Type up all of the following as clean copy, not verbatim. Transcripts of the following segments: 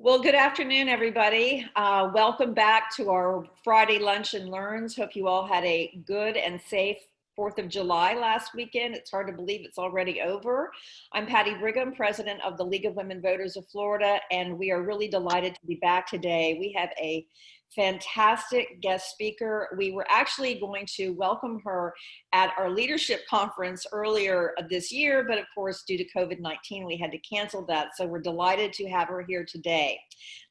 Well, good afternoon, everybody. Welcome back to our Friday Lunch and Learns. Hope you all had a good and safe 4th of July last weekend. It's hard to believe it's already over. I'm Patty Brigham, president of the League of Women Voters of Florida, and we are really delighted to be back today. We have a fantastic guest speaker. We were actually going to welcome her at our leadership conference earlier this year, but of course, due to COVID-19, we had to cancel that. So we're delighted to have her here today.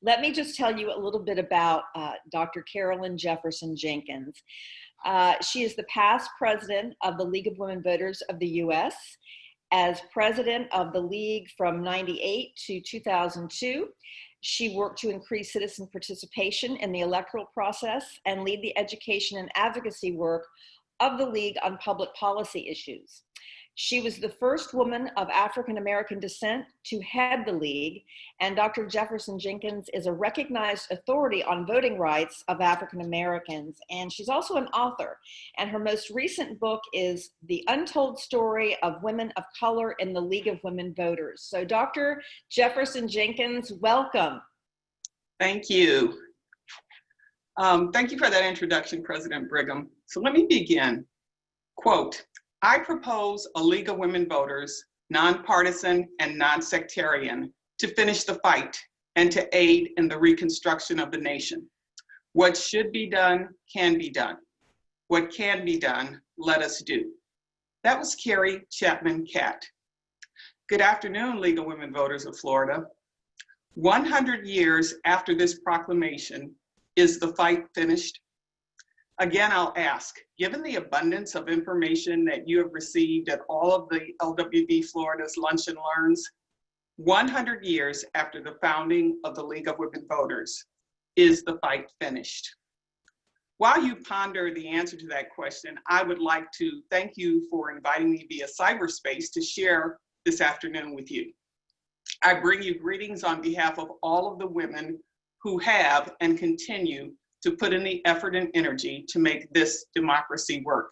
Let me just tell you a little bit about Dr. Carolyn Jefferson Jenkins. She is the past president of the League of Women Voters of the U.S. As president of the League from 98 to 2002, she worked to increase citizen participation in the electoral process and lead the education and advocacy work of the League on public policy issues. She was the first woman of African American descent to head the League, and Dr. Jefferson Jenkins is a recognized authority on voting rights of African Americans, and she's also an author. And her most recent book is The Untold Story of Women of Color in the League of Women Voters. So Dr. Jefferson Jenkins, welcome. Thank you. Thank you for that introduction, President Brigham. So let me begin. Quote, I propose a League of Women Voters, nonpartisan and non-sectarian, to finish the fight and to aid in the reconstruction of the nation. What should be done can be done. What can be done, let us do. That was Carrie Chapman Catt. Good afternoon, League of Women Voters of Florida. 100 years after this proclamation, is the fight finished? Again, I'll ask, given the abundance of information that you have received at all of the LWV Florida's Lunch and Learns, 100 years after the founding of the League of Women Voters, is the fight finished? While you ponder the answer to that question, I would like to thank you for inviting me via cyberspace to share this afternoon with you. I bring you greetings on behalf of all of the women who have and continue to put in the effort and energy to make this democracy work.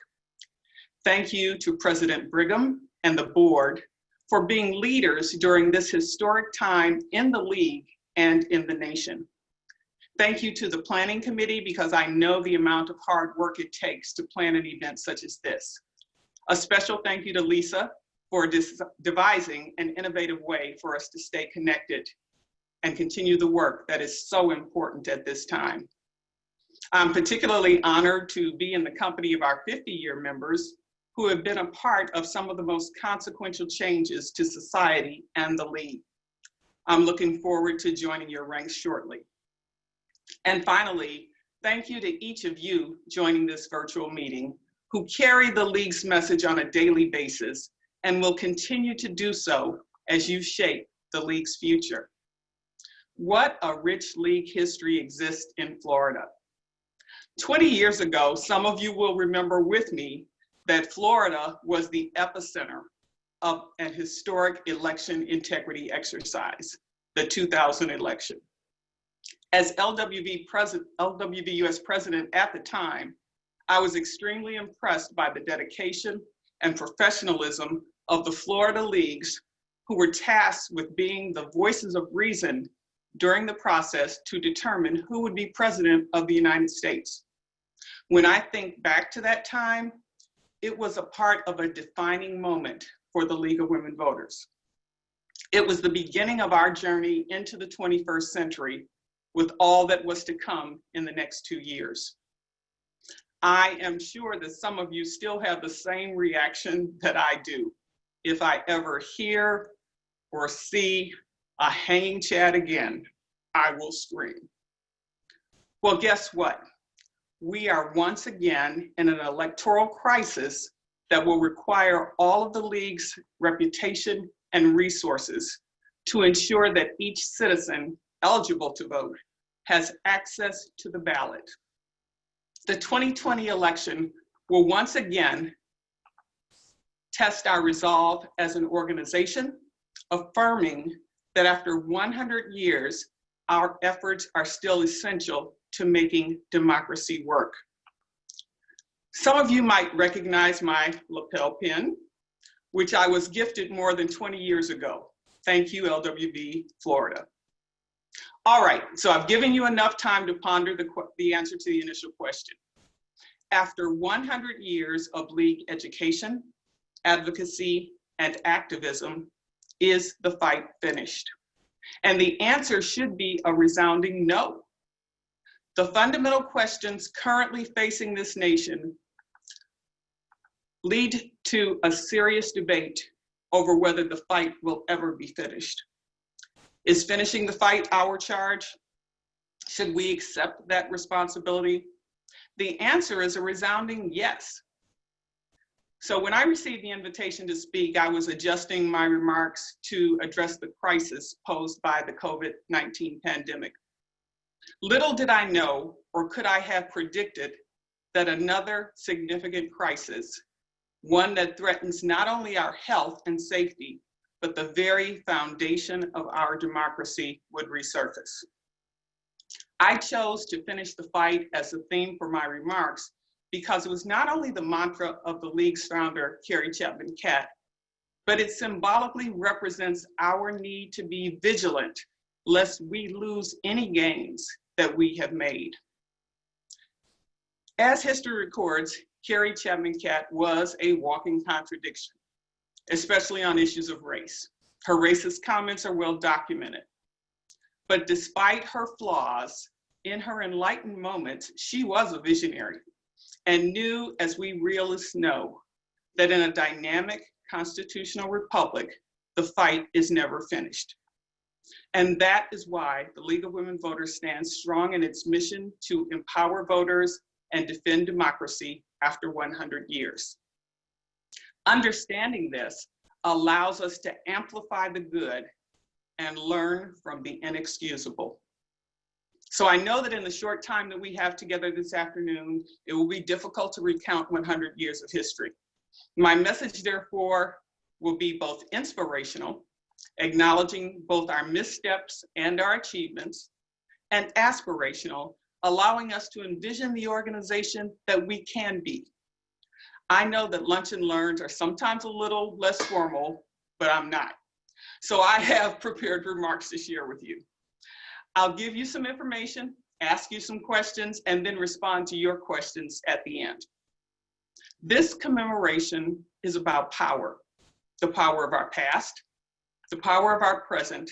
Thank you to President Brigham and the board for being leaders during this historic time in the League and in the nation. Thank you to the Planning Committee, because I know the amount of hard work it takes to plan an event such as this. A special thank you to Lisa for devising an innovative way for us to stay connected and continue the work that is so important at this time. I'm particularly honored to be in the company of our 50-year members who have been a part of some of the most consequential changes to society and the League. I'm looking forward to joining your ranks shortly. And finally, thank you to each of you joining this virtual meeting who carry the League's message on a daily basis and will continue to do so as you shape the League's future. What a rich League history exists in Florida. 20 years ago, some of you will remember with me that Florida was the epicenter of an historic election integrity exercise, the 2000 election. As LWVUS president at the time, I was extremely impressed by the dedication and professionalism of the Florida Leagues, who were tasked with being the voices of reason during the process to determine who would be president of the United States. When I think back to that time, it was a part of a defining moment for the League of Women Voters. It was the beginning of our journey into the 21st century with all that was to come in the next 2 years. I am sure that some of you still have the same reaction that I do. If I ever hear or see a hanging Chad again, I will scream. Well, guess what? We are once again in an electoral crisis that will require all of the League's reputation and resources to ensure that each citizen eligible to vote has access to the ballot. The 2020 election will once again test our resolve as an organization, affirming that after 100 years, our efforts are still essential to making democracy work. Some of you might recognize my lapel pin, which I was gifted more than 20 years ago. Thank you, LWV Florida. All right, so I've given you enough time to ponder the answer to the initial question. After 100 years of League education, advocacy, and activism, is the fight finished? And the answer should be a resounding no. The fundamental questions currently facing this nation lead to a serious debate over whether the fight will ever be finished. Is finishing the fight our charge? Should we accept that responsibility? The answer is a resounding yes. So when I received the invitation to speak, I was adjusting my remarks to address the crisis posed by the COVID-19 pandemic. Little did I know, or could I have predicted, that another significant crisis, one that threatens not only our health and safety, but the very foundation of our democracy, would resurface. I chose to finish the fight as the theme for my remarks because it was not only the mantra of the League's founder, Carrie Chapman Catt, but it symbolically represents our need to be vigilant lest we lose any gains that we have made. As history records, Carrie Chapman Catt was a walking contradiction, especially on issues of race. Her racist comments are well documented. But despite her flaws, in her enlightened moments, she was a visionary and knew, as we realists know, that in a dynamic constitutional republic, the fight is never finished. And that is why the League of Women Voters stands strong in its mission to empower voters and defend democracy after 100 years. Understanding this allows us to amplify the good and learn from the inexcusable. So I know that in the short time that we have together this afternoon, it will be difficult to recount 100 years of history. My message, therefore, will be both inspirational, acknowledging both our missteps and our achievements, and aspirational, allowing us to envision the organization that we can be. I know that lunch and learns are sometimes a little less formal, but I'm not. So I have prepared remarks to share with you. I'll give you some information, ask you some questions, and then respond to your questions at the end. This commemoration is about power, the power of our past, the power of our present,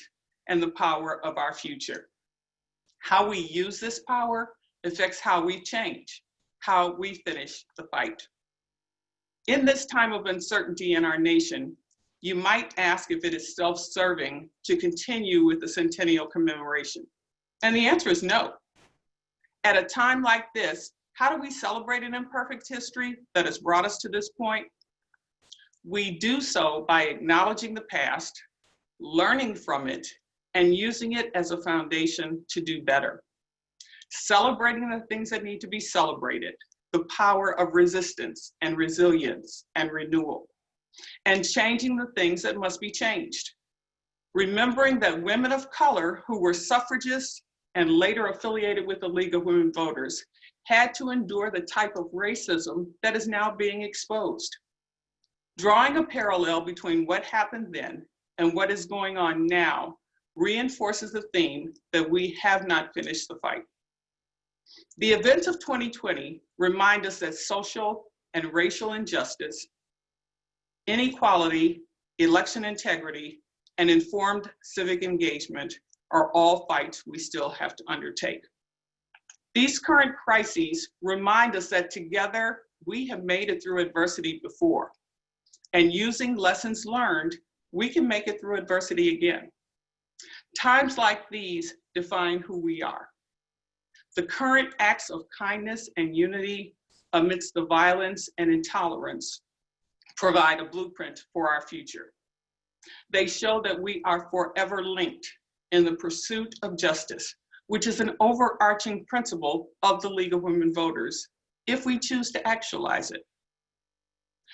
and the power of our future. How we use this power affects how we change, how we finish the fight. In this time of uncertainty in our nation, you might ask if it is self-serving to continue with the centennial commemoration. And the answer is no. At a time like this, how do we celebrate an imperfect history that has brought us to this point? We do so by acknowledging the past, learning from it, and using it as a foundation to do better. Celebrating the things that need to be celebrated, the power of resistance and resilience and renewal, and changing the things that must be changed. Remembering that women of color who were suffragists and later affiliated with the League of Women Voters had to endure the type of racism that is now being exposed. Drawing a parallel between what happened then and what is going on now reinforces the theme that we have not finished the fight. The events of 2020 remind us that social and racial injustice, inequality, election integrity, and informed civic engagement are all fights we still have to undertake. These current crises remind us that together we have made it through adversity before, and using lessons learned, we can make it through adversity again. Times like these define who we are. The current acts of kindness and unity amidst the violence and intolerance provide a blueprint for our future. They show that we are forever linked in the pursuit of justice, which is an overarching principle of the League of Women Voters, if we choose to actualize it.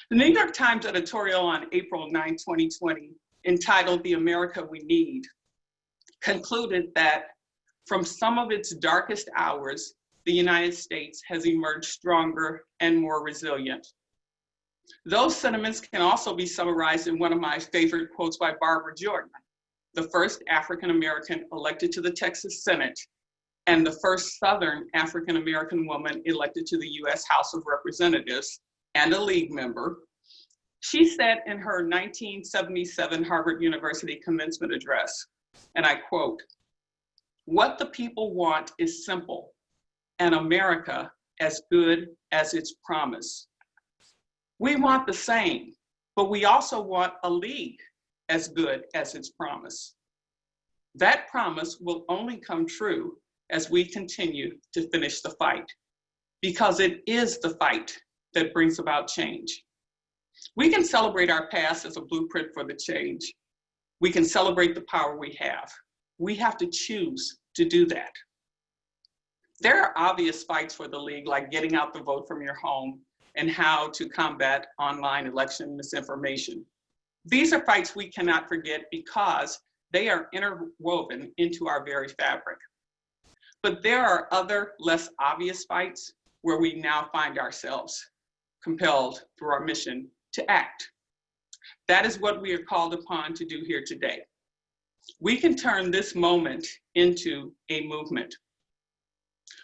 The New York Times editorial on April 9, 2020, entitled "The America We Need," concluded that from some of its darkest hours, the United States has emerged stronger and more resilient. Those sentiments can also be summarized in one of my favorite quotes by Barbara Jordan. the first African American elected to the Texas Senate, and the first Southern African American woman elected to the US House of Representatives and a League member, she said in her 1977 Harvard University commencement address, and I quote, "What the people want is simple, an America as good as its promise." We want the same, but we also want a league as good as its promise. That promise will only come true as we continue to finish the fight, because it is the fight that brings about change. We can celebrate our past as a blueprint for the change. We can celebrate the power we have. We have to choose to do that. There are obvious fights for the league, like getting out the vote from your home and how to combat online election misinformation. These are fights we cannot forget because they are interwoven into our very fabric. But there are other less obvious fights where we now find ourselves compelled through our mission to act. That is what we are called upon to do here today. We can turn this moment into a movement.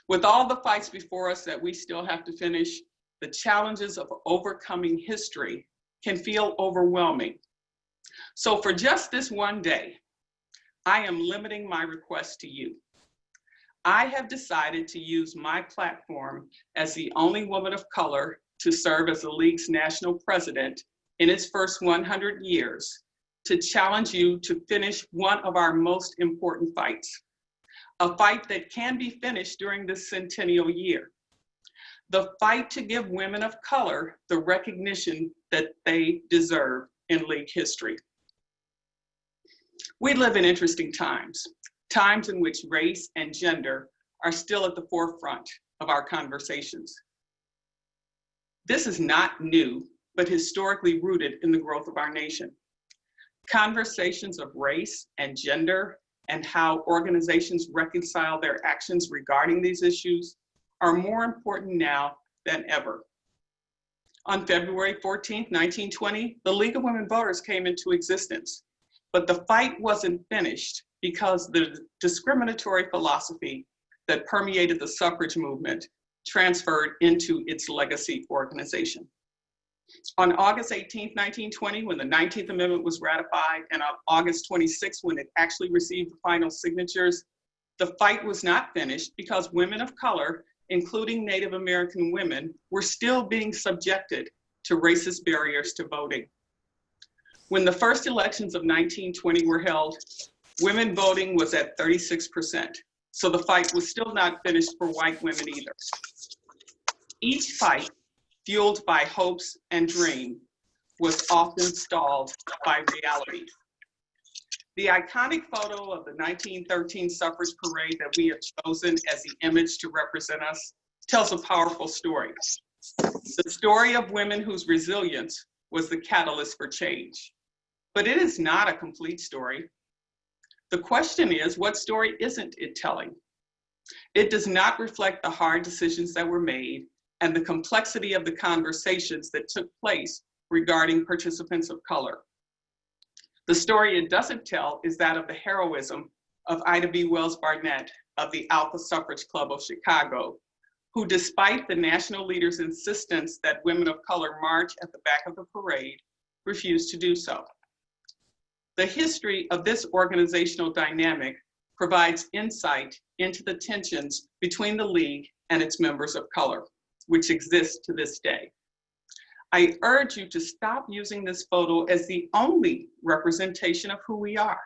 With all the fights before us that we still have to finish, the challenges of overcoming history can feel overwhelming. So for just this one day, I am limiting my request to you. I have decided to use my platform as the only woman of color to serve as the League's national president in its first 100 years to challenge you to finish one of our most important fights, a fight that can be finished during this centennial year, the fight to give women of color the recognition that they deserve in League history. We live in interesting times, times in which race and gender are still at the forefront of our conversations. This is not new, but historically rooted in the growth of our nation. Conversations of race and gender and how organizations reconcile their actions regarding these issues are more important now than ever. On February 14, 1920, the League of Women Voters came into existence, but the fight wasn't finished because the discriminatory philosophy that permeated the suffrage movement transferred into its legacy organization. On August 18, 1920, when the 19th Amendment was ratified, and on August 26, when it actually received the final signatures, the fight was not finished because women of color, including Native American women, were still being subjected to racist barriers to voting. When the first elections of 1920 were held, women voting was at 36%. So the fight was still not finished for white women either. Each fight, fueled by hopes and dreams, was often stalled by reality. The iconic photo of the 1913 suffrage parade that we have chosen as the image to represent us tells a powerful story. The story of women whose resilience was the catalyst for change. But it is not a complete story. The question is, what story isn't it telling? It does not reflect the hard decisions that were made and the complexity of the conversations that took place regarding participants of color. The story it doesn't tell is that of the heroism of Ida B. Wells Barnett of the Alpha Suffrage Club of Chicago, who, despite the national leaders' insistence that women of color march at the back of the parade, refused to do so. The history of this organizational dynamic provides insight into the tensions between the League and its members of color, which exist to this day. I urge you to stop using this photo as the only representation of who we are.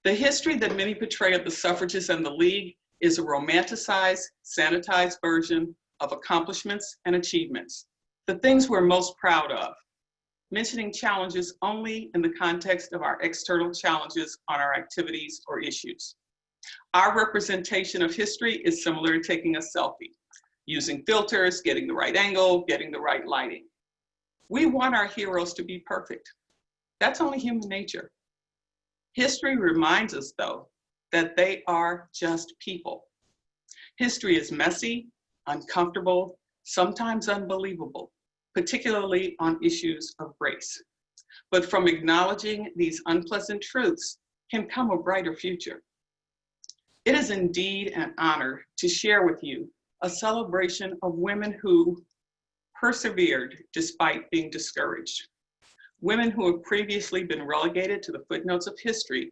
The history that many portray of the suffragists and the League is a romanticized, sanitized version of accomplishments and achievements, the things we're most proud of, mentioning challenges only in the context of our external challenges on our activities or issues. Our representation of history is similar to taking a selfie, using filters, getting the right angle, getting the right lighting. We want our heroes to be perfect. That's only human nature. History reminds us, though, that they are just people. History is messy, uncomfortable, sometimes unbelievable, particularly on issues of race. But from acknowledging these unpleasant truths, can come a brighter future. It is indeed an honor to share with you a celebration of women who persevered despite being discouraged. Women who have previously been relegated to the footnotes of history,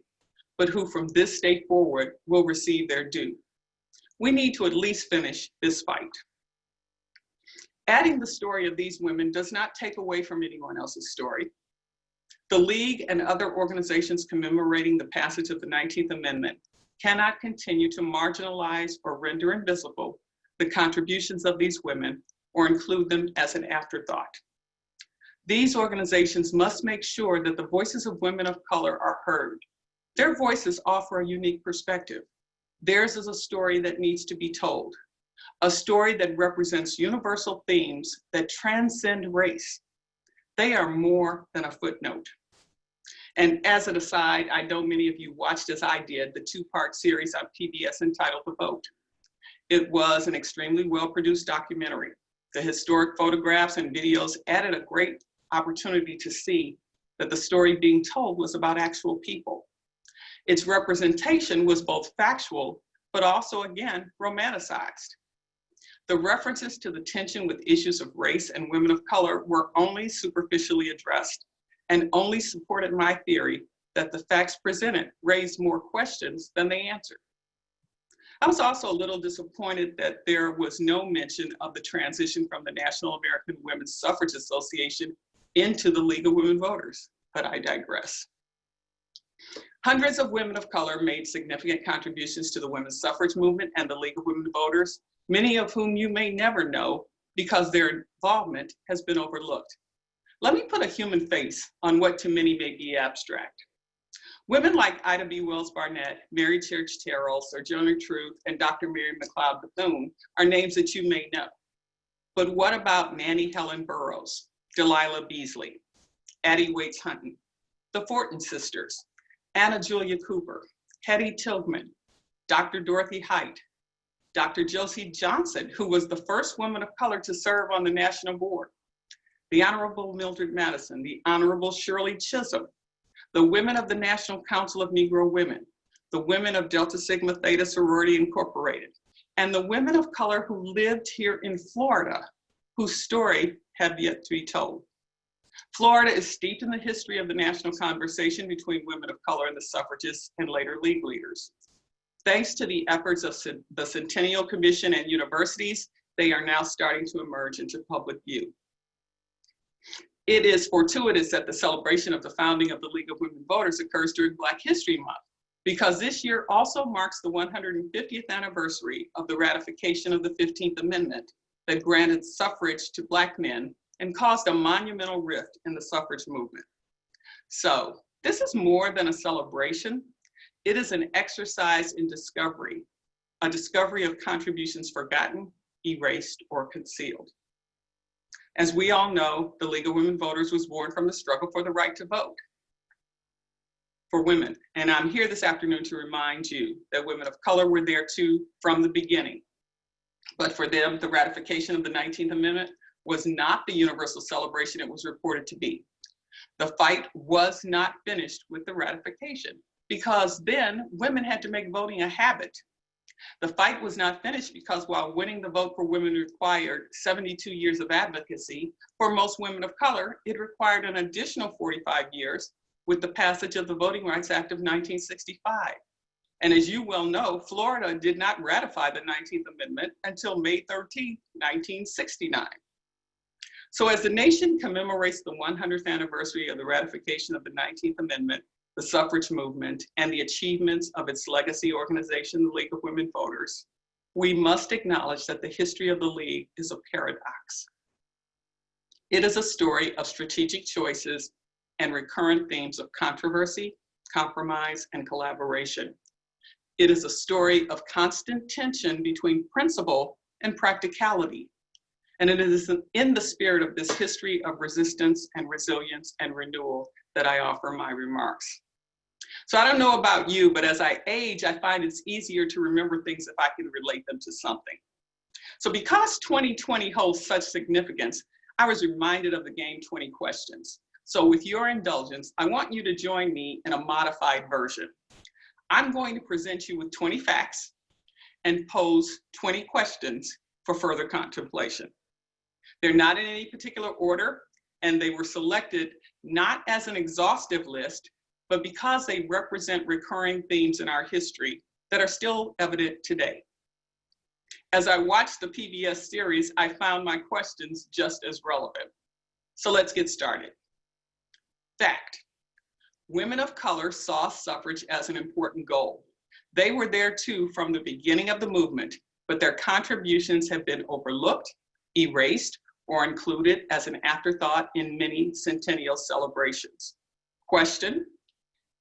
but who from this day forward will receive their due. We need to at least finish this fight. Adding the story of these women does not take away from anyone else's story. The League and other organizations commemorating the passage of the 19th Amendment cannot continue to marginalize or render invisible the contributions of these women or include them as an afterthought. These organizations must make sure that the voices of women of color are heard. Their voices offer a unique perspective. Theirs is a story that needs to be told, a story that represents universal themes that transcend race. They are more than a footnote. And as an aside, I know many of you watched, as I did, the two-part series on PBS entitled The Vote. It was an extremely well-produced documentary. The historic photographs and videos added a great opportunity to see that the story being told was about actual people. Its representation was both factual, but also, again, romanticized. The references to the tension with issues of race and women of color were only superficially addressed and only supported my theory that the facts presented raised more questions than they answered. I was also a little disappointed that there was no mention of the transition from the National American Women's Suffrage Association into the League of Women Voters, but I digress. Hundreds of women of color made significant contributions to the women's suffrage movement and the League of Women Voters, many of whom you may never know because their involvement has been overlooked. Let me put a human face on what to many may be abstract. Women like Ida B. Wells Barnett, Mary Church Terrell, Sojourner Truth, and Dr. Mary McLeod Bethune are names that you may know. But what about Nannie Helen Burroughs, Delilah Beasley, Addie Waits Hunton, the Fortin sisters, Anna Julia Cooper, Hetty Tilghman, Dr. Dorothy Height, Dr. Josie Johnson, who was the first woman of color to serve on the national board, the Honorable Mildred Madison, the Honorable Shirley Chisholm, the women of the National Council of Negro Women, the women of Delta Sigma Theta Sorority Incorporated, and the women of color who lived here in Florida, whose story have yet to be told. Florida is steeped in the history of the national conversation between women of color and the suffragists and later League leaders. Thanks to the efforts of the Centennial Commission and universities, they are now starting to emerge into public view. It is fortuitous that the celebration of the founding of the League of Women Voters occurs during Black History Month, because this year also marks the 150th anniversary of the ratification of the 15th Amendment that granted suffrage to Black men and caused a monumental rift in the suffrage movement. So this is more than a celebration. It is an exercise in discovery, a discovery of contributions forgotten, erased, or concealed. As we all know, the League of Women Voters was born from the struggle for the right to vote for women. And I'm here this afternoon to remind you that women of color were there too from the beginning. But for them, the ratification of the 19th Amendment was not the universal celebration it was reported to be. The fight was not finished with the ratification, because then women had to make voting a habit. The fight was not finished because while winning the vote for women required 72 years of advocacy, for most women of color, it required an additional 45 years with the passage of the Voting Rights Act of 1965. And as you well know, Florida did not ratify the 19th Amendment until May 13, 1969. So as the nation commemorates the 100th anniversary of the ratification of the 19th Amendment, the suffrage movement, and the achievements of its legacy organization, the League of Women Voters, we must acknowledge that the history of the League is a paradox. It is a story of strategic choices and recurrent themes of controversy, compromise, and collaboration. It is a story of constant tension between principle and practicality. And it is in the spirit of this history of resistance and resilience and renewal that I offer my remarks. So I don't know about you, but as I age, I find it's easier to remember things if I can relate them to something. So because 2020 holds such significance, I was reminded of the game 20 Questions. So with your indulgence, I want you to join me in a modified version. I'm going to present you with 20 facts and pose 20 questions for further contemplation. They're not in any particular order, and they were selected not as an exhaustive list, but because they represent recurring themes in our history that are still evident today. As I watched the PBS series, I found my questions just as relevant. So let's get started. Fact: women of color saw suffrage as an important goal. They were there too from the beginning of the movement, but their contributions have been overlooked, erased, or included as an afterthought in many centennial celebrations. Question: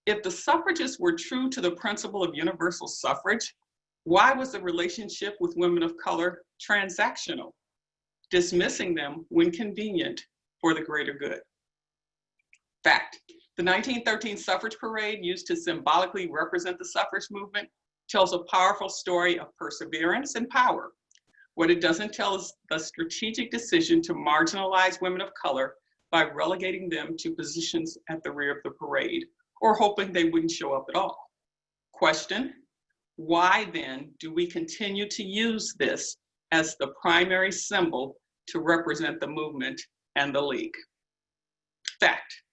if the suffragists were true to the principle of universal suffrage, why was the relationship with women of color transactional, dismissing them when convenient for the greater good? Fact: the 1913 suffrage parade, used to symbolically represent the suffrage movement, tells a powerful story of perseverance and power. What it doesn't tell is the strategic decision to marginalize women of color by relegating them to positions at the rear of the parade, or hoping they wouldn't show up at all. Question: why then do we continue to use this as the primary symbol to represent the movement and the League? Fact: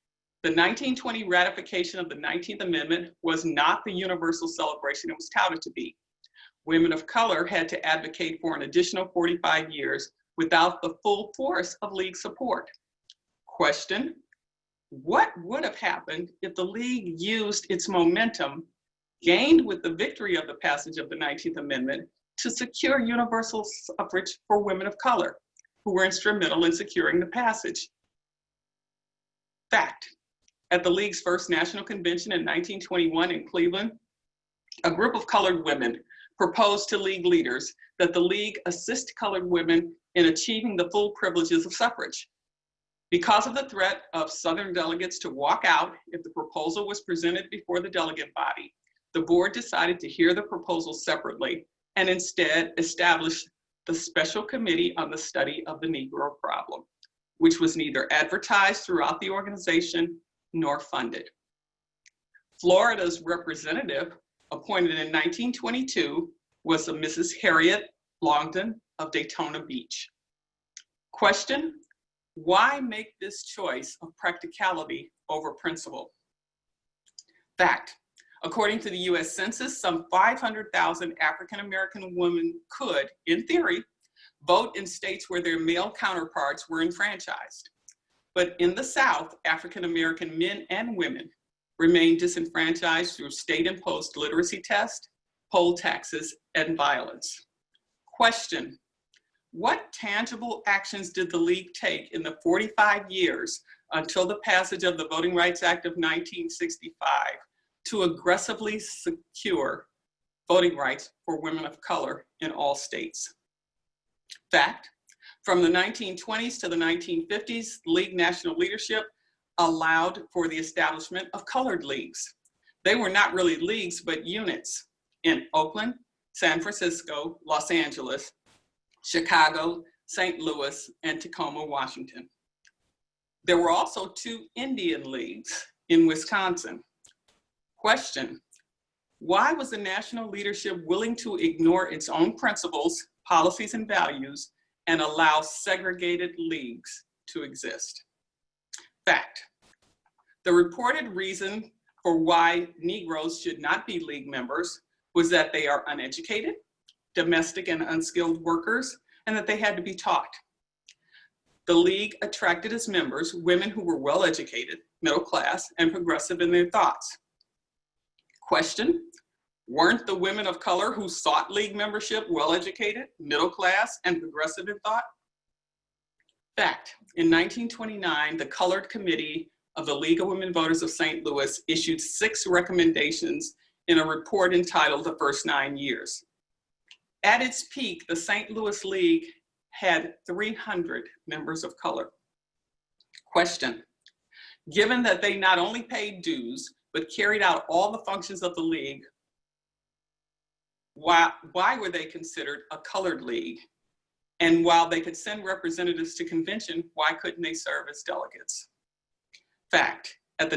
the 1920 ratification of the 19th Amendment was not the universal celebration it was touted to be. Women of color had to advocate for an additional 45 years without the full force of League support. Question: what would have happened if the League used its momentum gained with the victory of the passage of the 19th Amendment to secure universal suffrage for women of color, who were instrumental in securing the passage? Fact: at the League's first national convention in 1921 in Cleveland, a group of colored women proposed to League leaders that the League assist colored women in achieving the full privileges of suffrage. Because of the threat of Southern delegates to walk out if the proposal was presented before the delegate body, the board decided to hear the proposal separately and instead established the Special Committee on the Study of the Negro Problem, which was neither advertised throughout the organization nor funded. Florida's representative, appointed in 1922, was a Mrs. Harriet Longden of Daytona Beach. Question: why make this choice of practicality over principle? Fact: according to the US Census, some 500,000 African American women could, in theory, vote in states where their male counterparts were enfranchised. But in the South, African American men and women remained disenfranchised through state-imposed literacy tests, poll taxes, and violence. Question: what tangible actions did the League take in the 45 years until the passage of the Voting Rights Act of 1965 to aggressively secure voting rights for women of color in all states? Fact: from the 1920s to the 1950s, League national leadership allowed for the establishment of colored leagues. They were not really leagues, but units in Oakland, San Francisco, Los Angeles, Chicago, St. Louis, and Tacoma, Washington. There were also 2 Indian leagues in Wisconsin. Question: why was the national leadership willing to ignore its own principles, policies, and values and allow segregated leagues to exist? Fact: the reported reason for why Negroes should not be League members was that they are uneducated, domestic and unskilled workers, and that they had to be taught. The League attracted as members women who were well-educated, middle class, and progressive in their thoughts. Question: weren't the women of color who sought League membership well-educated, middle class, and progressive in thought? Fact: in 1929, the Colored Committee of the League of Women Voters of St. Louis issued 6 recommendations in a report entitled The First 9 Years. At its peak, the St. Louis League had 300 members of color. Question: given that they not only paid dues, but carried out all the functions of the League, why were they considered a colored league? And while they could send representatives to convention, why couldn't they serve as delegates? Fact: at the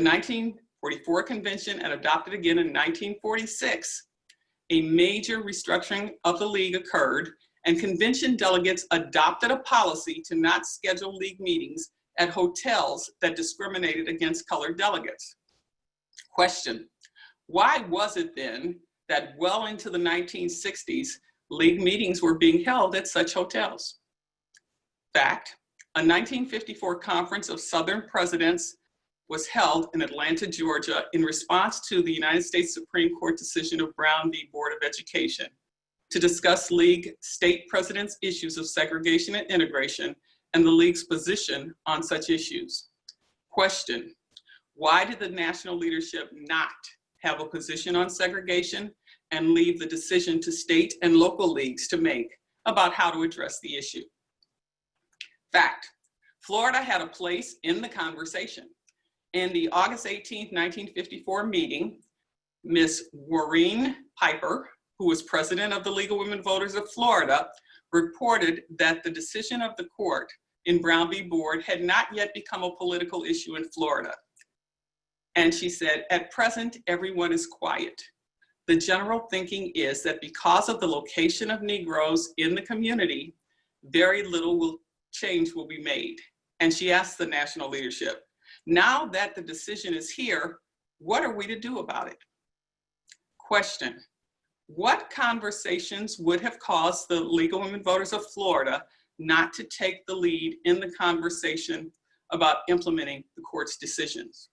44 convention and adopted again in 1946, a major restructuring of the league occurred, and convention delegates adopted a policy to not schedule league meetings at hotels that discriminated against colored delegates. Question: why was it then that well into the 1960s, league meetings were being held at such hotels? Fact: a 1954 conference of Southern presidents was held in Atlanta, Georgia, in response to the United States Supreme Court decision of Brown v. Board of Education to discuss league state presidents' issues of segregation and integration and the league's position on such issues. Question: why did the national leadership not have a position on segregation and leave the decision to state and local leagues to make about how to address the issue? Fact: Florida had a place in the conversation. In the August 18, 1954 meeting, Ms. Maureen Piper, who was president of the League of Women Voters of Florida, reported that the decision of the court in Brown v. Board had not yet become a political issue in Florida. And she said, "At present, everyone is quiet. The general thinking is that because of the location of Negroes in the community, very little change will be made." And she asked the national leadership, "Now that the decision is here, what are we to do about it?" Question: what conversations would have caused the League of Women Voters of Florida not to take the lead in the conversation about implementing the court's decisions?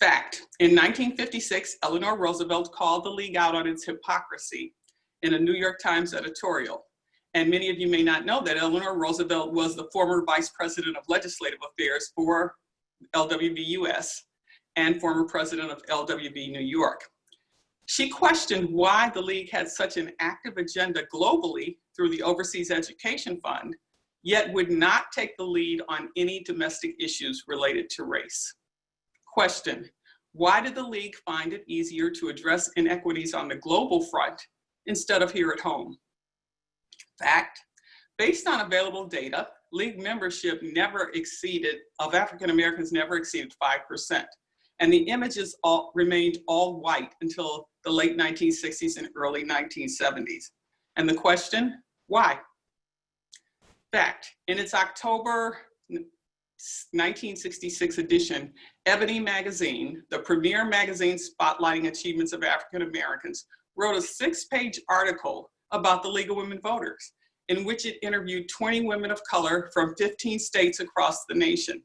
Fact: in 1956, Eleanor Roosevelt called the league out on its hypocrisy in a New York Times editorial. And many of you may not know that Eleanor Roosevelt was the former Vice President of Legislative Affairs for LWVUS and former president of LWV New York. She questioned why the league had such an active agenda globally through the Overseas Education Fund, yet would not take the lead on any domestic issues related to race. Question: why did the league find it easier to address inequities on the global front instead of here at home? Fact: based on available data, league membership of African Americans never exceeded 5%. And the images remained all white until the late 1960s and early 1970s. And the question: why? Fact: in its October 1966 edition, Ebony magazine, the premier magazine spotlighting achievements of African Americans, wrote a 6-page article about the League of Women Voters, in which it interviewed 20 women of color from 15 states across the nation.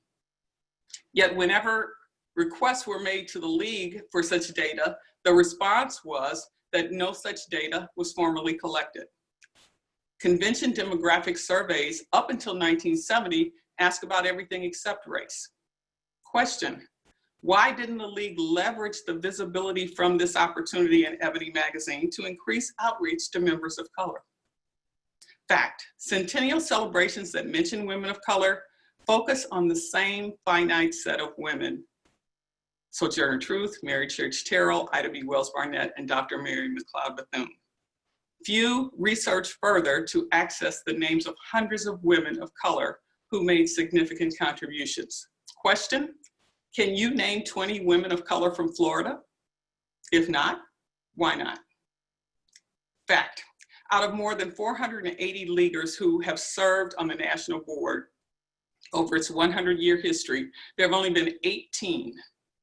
Yet whenever requests were made to the league for such data, the response was that no such data was formally collected. Convention demographic surveys up until 1970 ask about everything except race. Question: why didn't the league leverage the visibility from this opportunity in Ebony magazine to increase outreach to members of color? Fact: centennial celebrations that mention women of color focus on the same finite set of women: Sojourner Truth, Mary Church Terrell, Ida B. Wells Barnett, and Dr. Mary McLeod Bethune. Few research further to access the names of hundreds of women of color who made significant contributions. Question: can you name 20 women of color from Florida? If not, why not? Fact: out of more than 480 leaguers who have served on the national board over its 100-year history, there have only been 18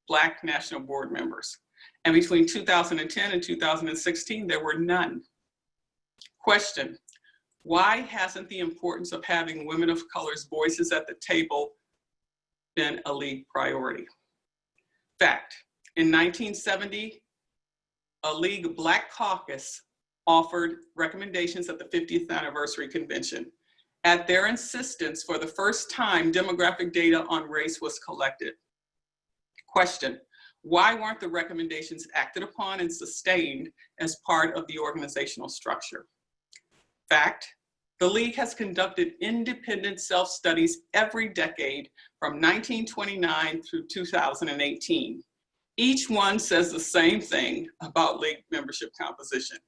Black national board members. And between 2010 and 2016, there were none. Question: why hasn't the importance of having women of color's voices at the table been a league priority? Fact: in 1970, a League Black Caucus offered recommendations at the 50th anniversary convention. At their insistence, for the first time, demographic data on race was collected. Question: why weren't the recommendations acted upon and sustained as part of the organizational structure? Fact: the league has conducted independent self-studies every decade from 1929 through 2018. Each one says the same thing about league membership composition.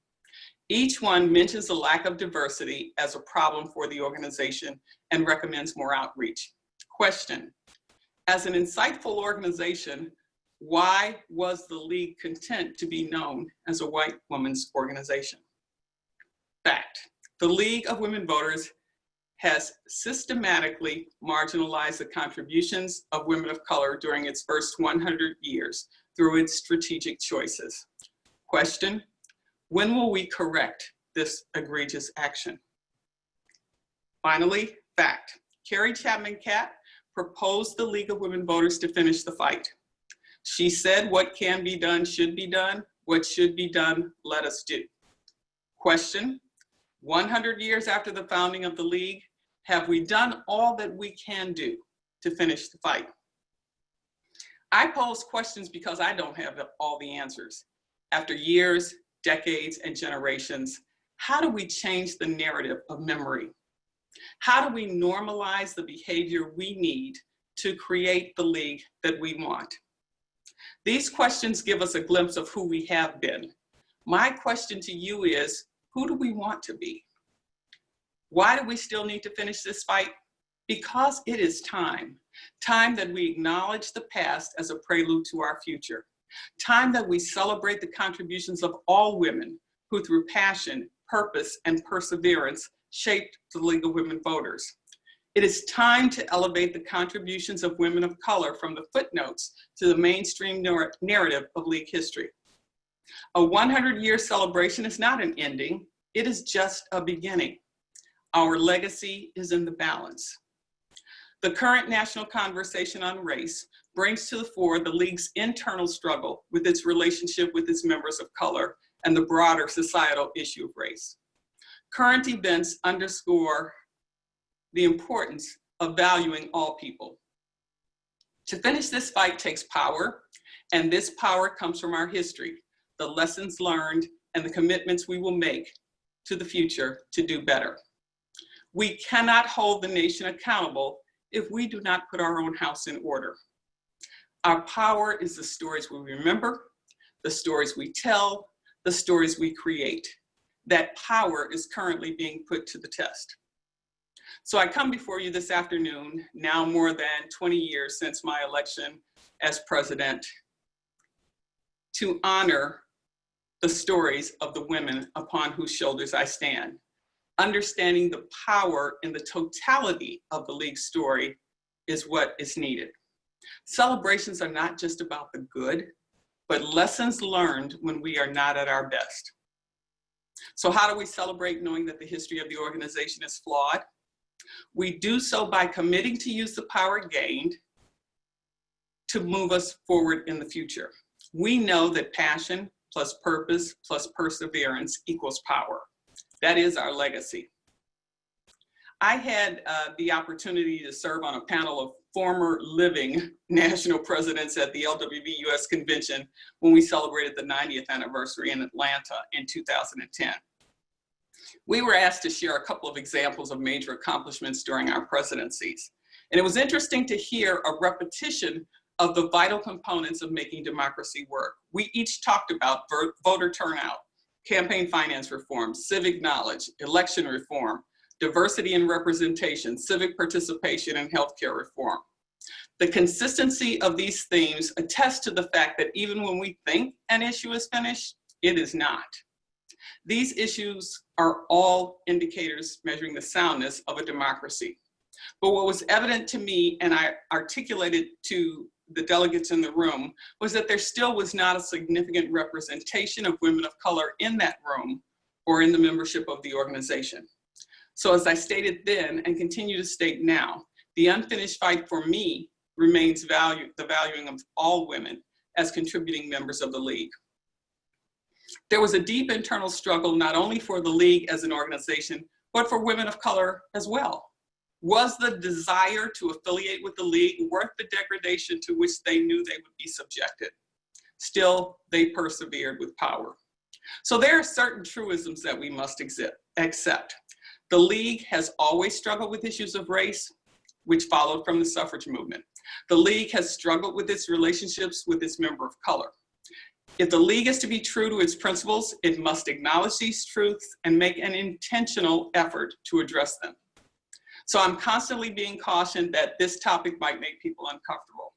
Each one mentions the lack of diversity as a problem for the organization and recommends more outreach. Question: as an insightful organization, Why was the League content to be known as a white women's organization? Fact, the League of Women Voters has systematically marginalized the contributions of women of color during its first 100 years through its strategic choices. Question, when will we correct this egregious action? Finally, fact, Carrie Chapman Catt proposed the League of Women Voters to finish the fight. She said what can be done should be done, what should be done, let us do. Question, 100 years after the founding of the League, have we done all that we can do to finish the fight? I pose questions because I don't have all the answers. After years, decades, and generations, how do we change the narrative of memory? How do we normalize the behavior we need to create the League that we want? These questions give us a glimpse of who we have been. My question to you is, who do we want to be? Why do we still need to finish this fight? Because it is time. Time that we acknowledge the past as a prelude to our future. Time that we celebrate the contributions of all women who through passion, purpose, and perseverance shaped the League of Women Voters. It is time to elevate the contributions of women of color from the footnotes to the mainstream narrative of League history. A 100-year celebration is not an ending, it is just a beginning. Our legacy is in the balance. The current national conversation on race brings to the fore the League's internal struggle with its relationship with its members of color and the broader societal issue of race. Current events underscore the importance of valuing all people. To finish this fight takes power, and this power comes from our history, the lessons learned, and the commitments we will make to the future to do better. We cannot hold the nation accountable if we do not put our own house in order. Our power is the stories we remember, the stories we tell, the stories we create. That power is currently being put to the test. So I come before you this afternoon, now more than 20 years since my election as president, to honor the stories of the women upon whose shoulders I stand. Understanding the power in the totality of the League story is what is needed. Celebrations are not just about the good, but lessons learned when we are not at our best. So how do we celebrate knowing that the history of the organization is flawed? We do so by committing to use the power gained to move us forward in the future. We know that passion plus purpose plus perseverance equals power. That is our legacy. I had the opportunity to serve on a panel of former living national presidents at the LWVUS convention when we celebrated the 90th anniversary in Atlanta in 2010. We were asked to share a couple of examples of major accomplishments during our presidencies. And it was interesting to hear a repetition of the vital components of making democracy work. We each talked about voter turnout, campaign finance reform, civic knowledge, election reform, diversity and representation, civic participation, and healthcare reform. The consistency of these themes attests to the fact that even when we think an issue is finished, it is not. These issues are all indicators measuring the soundness of a democracy. But what was evident to me, and I articulated to the delegates in the room, was that there still was not a significant representation of women of color in that room or in the membership of the organization. So as I stated then and continue to state now, the unfinished fight for me remains the valuing of all women as contributing members of the League. There was a deep internal struggle not only for the League as an organization, but for women of color as well. Was the desire to affiliate with the League worth the degradation to which they knew they would be subjected? Still, they persevered with power. So there are certain truisms that we must accept. The League has always struggled with issues of race, which followed from the suffrage movement. The League has struggled with its relationships with its member of color. If the League is to be true to its principles, it must acknowledge these truths and make an intentional effort to address them. So I'm constantly being cautioned that this topic might make people uncomfortable.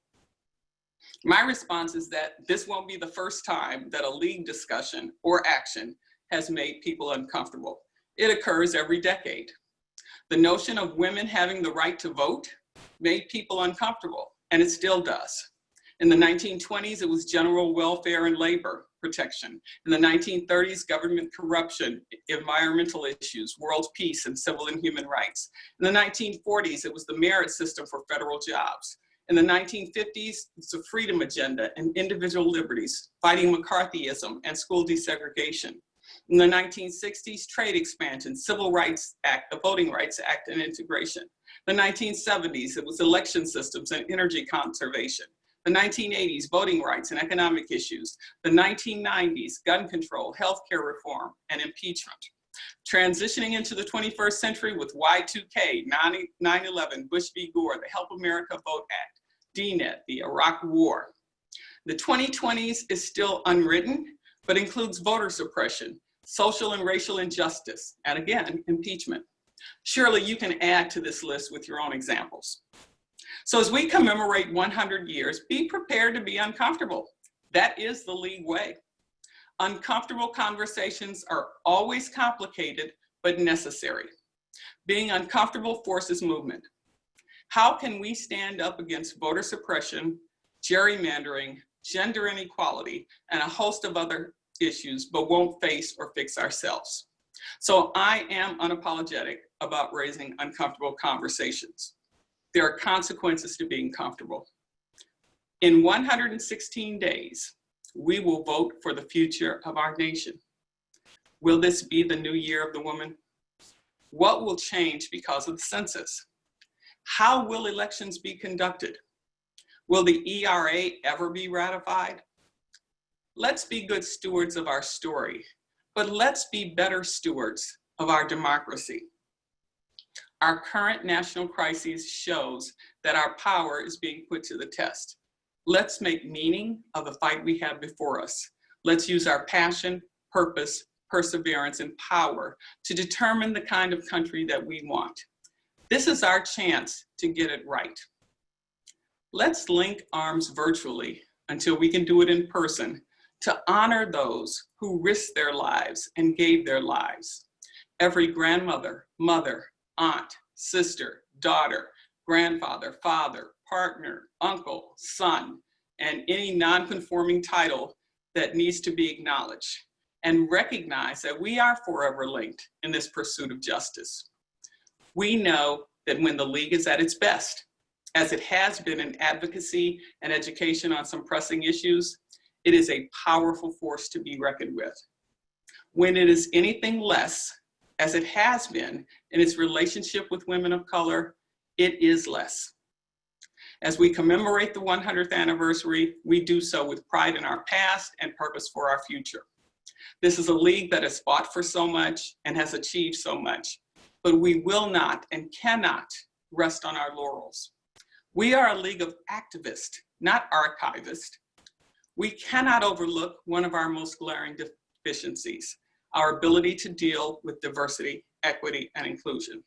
My response is that this won't be the first time that a league discussion or action has made people uncomfortable. It occurs every decade. The notion of women having the right to vote made people uncomfortable, and it still does. In the 1920s, it was general welfare and labor protection. In the 1930s, government corruption, environmental issues, world peace, and civil and human rights. In the 1940s, it was the merit system for federal jobs. In the 1950s, it's the freedom agenda and individual liberties, fighting McCarthyism and school desegregation. In the 1960s, trade expansion, Civil Rights Act, the Voting Rights Act, and integration. The 1970s, it was election systems and energy conservation. The 1980s, voting rights and economic issues. The 1990s, gun control, healthcare reform, and impeachment. Transitioning into the 21st century with Y2K, 9/11, Bush v. Gore, the Help America Vote Act, DNET, the Iraq War. The 2020s is still unwritten, but includes voter suppression, social and racial injustice, and again, impeachment. Surely you can add to this list with your own examples. So as we commemorate 100 years, be prepared to be uncomfortable. That is the league way. Uncomfortable conversations are always complicated, but necessary. Being uncomfortable forces movement. How can we stand up against voter suppression, gerrymandering, gender inequality, and a host of other issues, but won't face or fix ourselves? So I am unapologetic about raising uncomfortable conversations. There are consequences to being comfortable. In 116 days, we will vote for the future of our nation. Will this be the new year of the woman? What will change because of the census? How will elections be conducted? Will the ERA ever be ratified? Let's be good stewards of our story, but let's be better stewards of our democracy. Our current national crisis shows that our power is being put to the test. Let's make meaning of the fight we have before us. Let's use our passion, purpose, perseverance, and power to determine the kind of country that we want. This is our chance to get it right. Let's link arms virtually until we can do it in person to honor those who risked their lives and gave their lives. Every grandmother, mother, aunt, sister, daughter, grandfather, father, partner, uncle, son, and any non-conforming title that needs to be acknowledged, and recognize that we are forever linked in this pursuit of justice. We know that when the league is at its best, as it has been in advocacy and education on some pressing issues, it is a powerful force to be reckoned with. When it is anything less, as it has been in its relationship with women of color, it is less. As we commemorate the 100th anniversary, we do so with pride in our past and purpose for our future. This is a league that has fought for so much and has achieved so much, but we will not and cannot rest on our laurels. We are a league of activists, not archivists. We cannot overlook one of our most glaring deficiencies, our ability to deal with diversity, equity, and inclusion.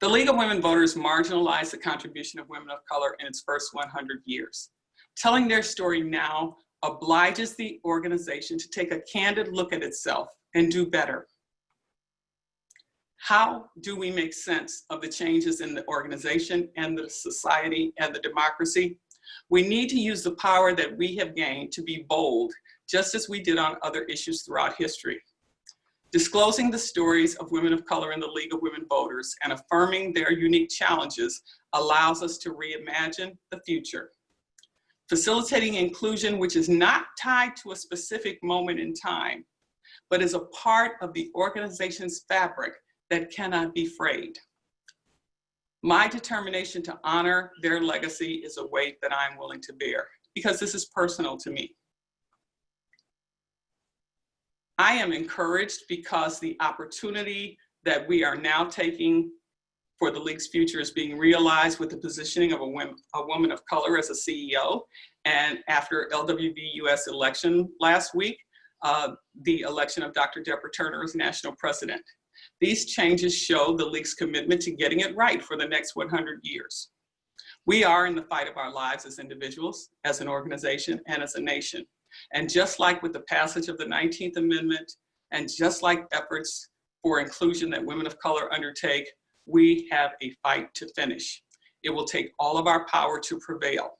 The League of Women Voters marginalized the contribution of women of color in its first 100 years. Telling their story now obliges the organization to take a candid look at itself and do better. How do we make sense of the changes in the organization and the society and the democracy? We need to use the power that we have gained to be bold, just as we did on other issues throughout history. Disclosing the stories of women of color in the League of Women Voters and affirming their unique challenges allows us to reimagine the future. Facilitating inclusion, which is not tied to a specific moment in time, but is a part of the organization's fabric that cannot be frayed. My determination to honor their legacy is a weight that I'm willing to bear, because this is personal to me. I am encouraged because the opportunity that we are now taking for the League's future is being realized with the positioning of a woman of color as a CEO. And after LWVUS election last week, the election of Dr. Deborah Turner as national president. These changes show the League's commitment to getting it right for the next 100 years. We are in the fight of our lives as individuals, as an organization, and as a nation. And just like with the passage of the 19th Amendment, and just like efforts for inclusion that women of color undertake, we have a fight to finish. It will take all of our power to prevail.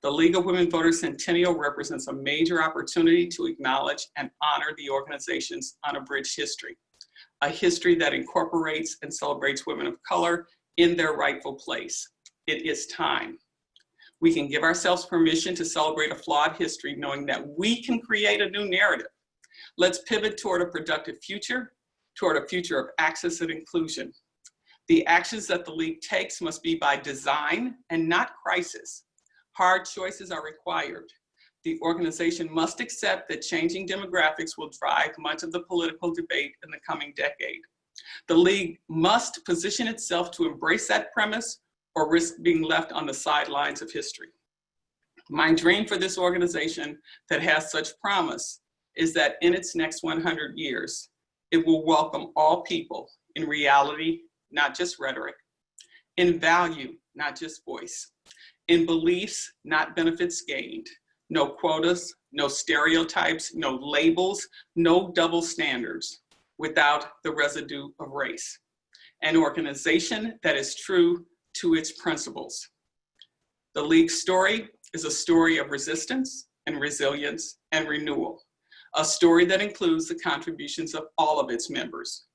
The League of Women Voters Centennial represents a major opportunity to acknowledge and honor the organization's unabridged history, a history that incorporates and celebrates women of color in their rightful place. It is time. We can give ourselves permission to celebrate a flawed history, knowing that we can create a new narrative. Let's pivot toward a productive future, toward a future of access and inclusion. The actions that the League takes must be by design and not crisis. Hard choices are required. The organization must accept that changing demographics will drive much of the political debate in the coming decade. The League must position itself to embrace that premise or risk being left on the sidelines of history. My dream for this organization that has such promise is that in its next 100 years, it will welcome all people in reality, not just rhetoric, in value, not just voice, in beliefs, not benefits gained, no quotas, no stereotypes, no labels, no double standards, without the residue of race. An organization that is true to its principles. The League's story is a story of resistance and resilience and renewal, a story that includes the contributions of all of its members.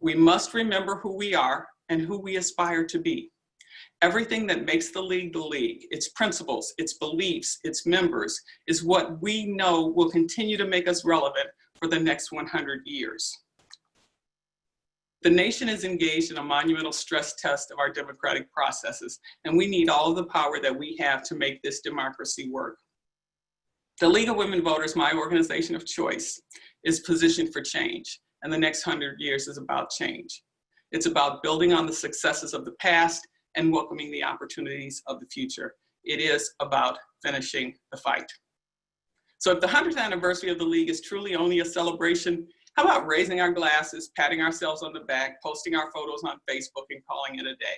We must remember who we are and who we aspire to be. Everything that makes the League, its principles, its beliefs, its members, is what we know will continue to make us relevant for the next 100 years. The nation is engaged in a monumental stress test of our democratic processes, and we need all of the power that we have to make this democracy work. The League of Women Voters, my organization of choice, is positioned for change, and the next 100 years is about change. It's about building on the successes of the past and welcoming the opportunities of the future. It is about finishing the fight. So if the 100th anniversary of the League is truly only a celebration, how about raising our glasses, patting ourselves on the back, posting our photos on Facebook, and calling it a day?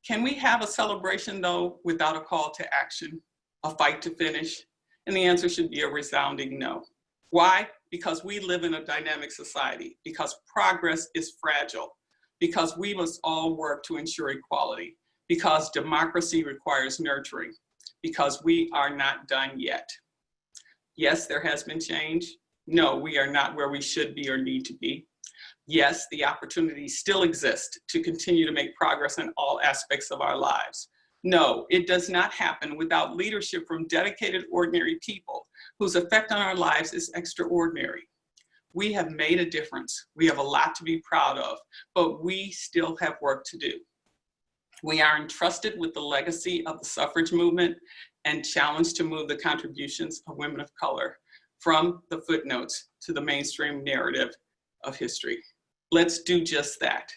Can we have a celebration, though, without a call to action, a fight to finish? And the answer should be a resounding no. Why? Because we live in a dynamic society, because progress is fragile, because we must all work to ensure equality, because democracy requires nurturing, because we are not done yet. Yes, there has been change. No, we are not where we should be or need to be. Yes, the opportunities still exist to continue to make progress in all aspects of our lives. No, it does not happen without leadership from dedicated, ordinary people whose effect on our lives is extraordinary. We have made a difference. We have a lot to be proud of, but we still have work to do. We are entrusted with the legacy of the suffrage movement and challenged to move the contributions of women of color from the footnotes to the mainstream narrative of history. Let's do just that.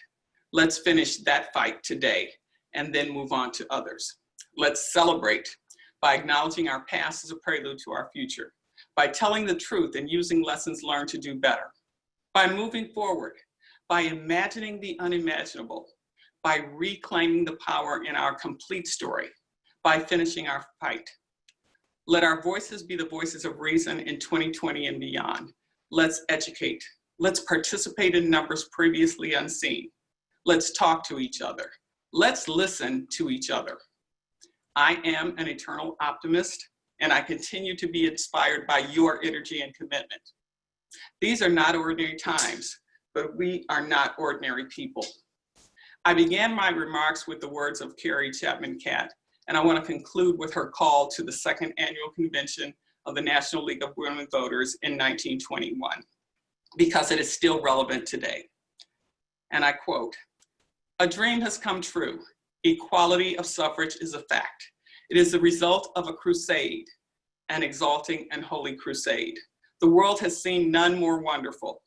Let's finish that fight today and then move on to others. Let's celebrate by acknowledging our past as a prelude to our future, by telling the truth and using lessons learned to do better, by moving forward, by imagining the unimaginable, by reclaiming the power in our complete story, by finishing our fight. Let our voices be the voices of reason in 2020 and beyond. Let's educate. Let's participate in numbers previously unseen. Let's talk to each other. Let's listen to each other. I am an eternal optimist, and I continue to be inspired by your energy and commitment. These are not ordinary times, but we are not ordinary people. I began my remarks with the words of Carrie Chapman Catt, and I want to conclude with her call to the second annual convention of the National League of Women Voters in 1921, because it is still relevant today. And I quote, "A dream has come true. Equality of suffrage is a fact. It is the result of a crusade, an exalting and holy crusade. The world has seen none more wonderful.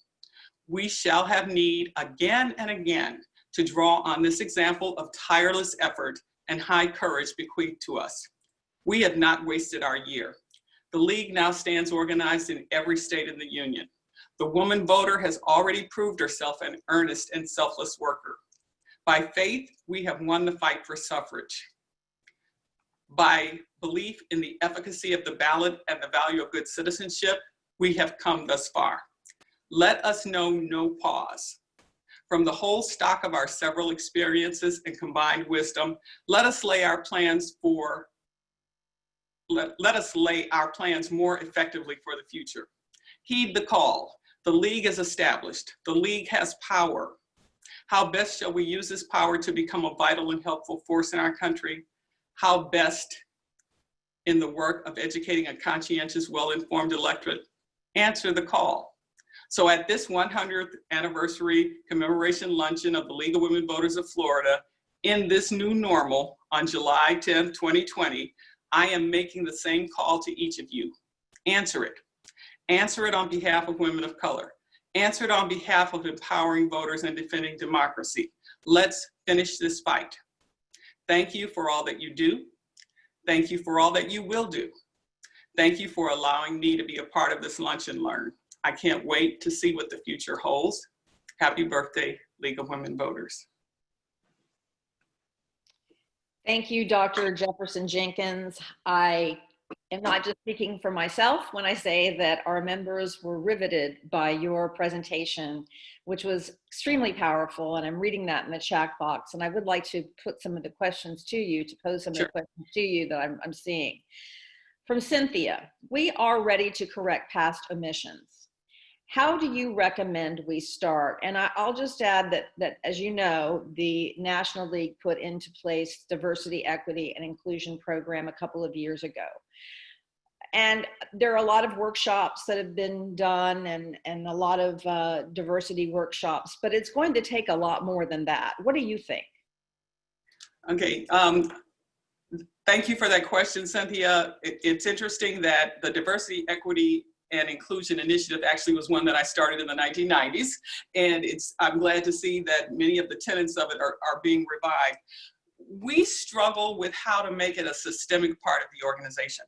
We shall have need again and again to draw on this example of tireless effort and high courage bequeathed to us. We have not wasted our year. The League now stands organized in every state in the Union. The woman voter has already proved herself an earnest and selfless worker. By faith, we have won the fight for suffrage. by belief in the efficacy of the ballot and the value of good citizenship, we have come thus far. Let us know no pause. From the whole stock of our several experiences and combined wisdom, let us lay our plans more effectively for the future. Heed the call. The League is established. The League has power. How best shall we use this power to become a vital and helpful force in our country? How best in the work of educating a conscientious, well-informed electorate? Answer the call. So at this 100th anniversary commemoration luncheon of the League of Women Voters of Florida, in this new normal on July 10, 2020, I am making the same call to each of you. Answer it. Answer it on behalf of women of color. Answer it on behalf of empowering voters and defending democracy. Let's finish this fight. Thank you for all that you do. Thank you for all that you will do. Thank you for allowing me to be a part of this Lunch and Learn. I can't wait to see what the future holds. Happy birthday, League of Women Voters. Thank you, Dr. Jefferson Jenkins. I am not just speaking for myself when I say that our members were riveted by your presentation, which was extremely powerful, and I'm reading that in the chat box, and I would like to put some of the questions to you, to pose some of the questions to you that I'm seeing. From Cynthia, we are ready to correct past omissions. How do you recommend we start? And I'll just add that, as you know, the National League put into place diversity, equity, and inclusion program a couple of years ago. And there are a lot of workshops that have been done and a lot of diversity workshops, but it's going to take a lot more than that. What do you think? Okay, thank you for that question, Cynthia. It's interesting that the Diversity, Equity, and Inclusion Initiative actually was one that I started in the 1990s. And I'm glad to see that many of the tenets of it are being revived. We struggle with how to make it a systemic part of the organization.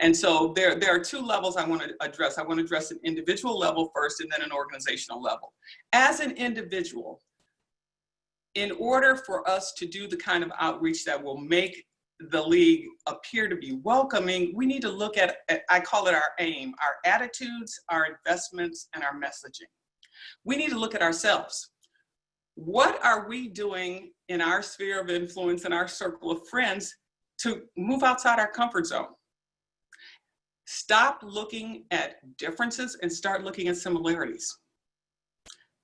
And so there are two levels I want to address. I want to address an individual level first and then an organizational level. As an individual, in order for us to do the kind of outreach that will make the League appear to be welcoming, we need to look at, I call it our aim, our attitudes, our investments, and our messaging. We need to look at ourselves. What are we doing in our sphere of influence and our circle of friends to move outside our comfort zone? Stop looking at differences and start looking at similarities.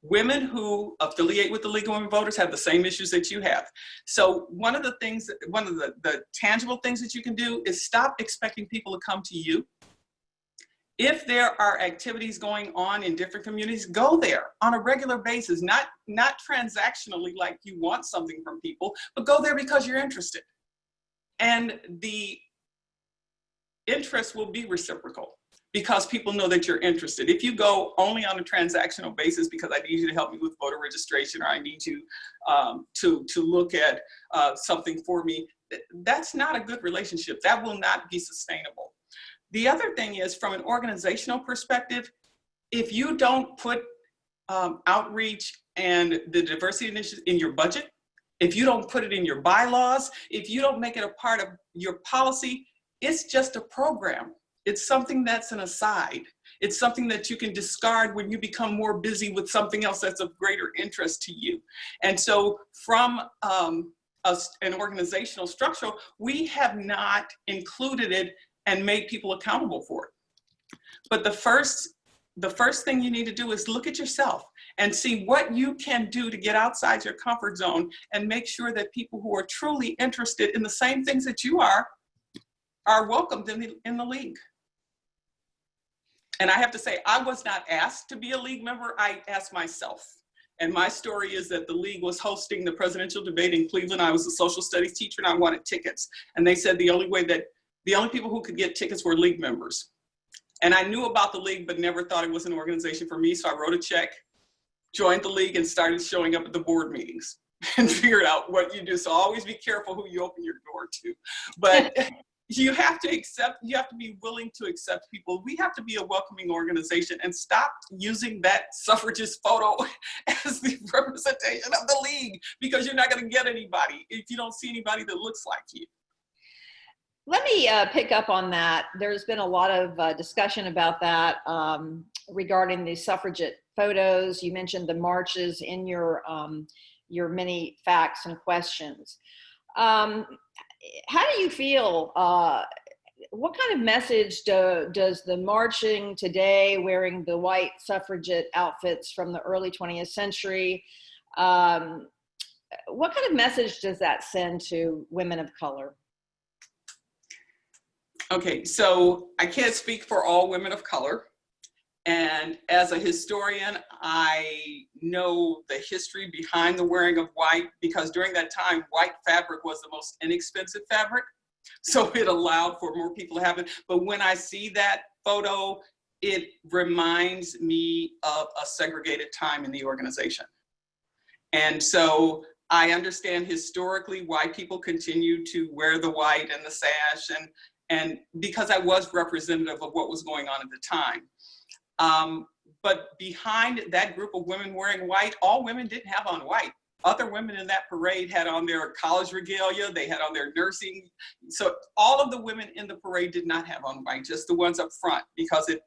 Women who affiliate with the League of Women Voters have the same issues that you have. So one of the things, one of the tangible things that you can do is stop expecting people to come to you. If there are activities going on in different communities, go there on a regular basis, not transactionally like you want something from people, but go there because you're interested. And the interest will be reciprocal, because people know that you're interested. If you go only on a transactional basis because I need you to help me with voter registration, or I need you to look at something for me, that's not a good relationship. That will not be sustainable. The other thing is, from an organizational perspective, if you don't put outreach and the diversity initiative in your budget, if you don't put it in your bylaws, if you don't make it a part of your policy, it's just a program. It's something that's an aside. It's something that you can discard when you become more busy with something else that's of greater interest to you. And so from an organizational structure, we have not included it and made people accountable for it. But the first thing you need to do is look at yourself and see what you can do to get outside your comfort zone and make sure that people who are truly interested in the same things that you are welcomed in the League. And I have to say, I was not asked to be a League member, I asked myself. And my story is that the League was hosting the presidential debate in Cleveland. I was a social studies teacher and I wanted tickets. And they said the only people who could get tickets were League members. And I knew about the League, but never thought it was an organization for me. So I wrote a check, joined the League, and started showing up at the board meetings and figured out what you do. So always be careful who you open your door to. But you have to be willing to accept people. We have to be a welcoming organization and stop using that suffragist photo as the representation of the League, because you're not going to get anybody if you don't see anybody that looks like you. Let me pick up on that. There's been a lot of discussion about that regarding the suffragette photos. You mentioned the marches in your many facts and questions. How do you feel? What kind of message does the marching today, wearing the white suffragette outfits from the early 20th century, what kind of message does that send to women of color? Okay, so I can't speak for all women of color. And as a historian, I know the history behind the wearing of white, because during that time, white fabric was the most inexpensive fabric. So it allowed for more people to have it. But when I see that photo, it reminds me of a segregated time in the organization. And so I understand historically why people continue to wear the white and the sash, and because I was representative of what was going on at the time. But behind that group of women wearing white, all women didn't have on white. Other women in that parade had on their college regalia, they had on their nursing. So all of the women in the parade did not have on white, just the ones up front, because it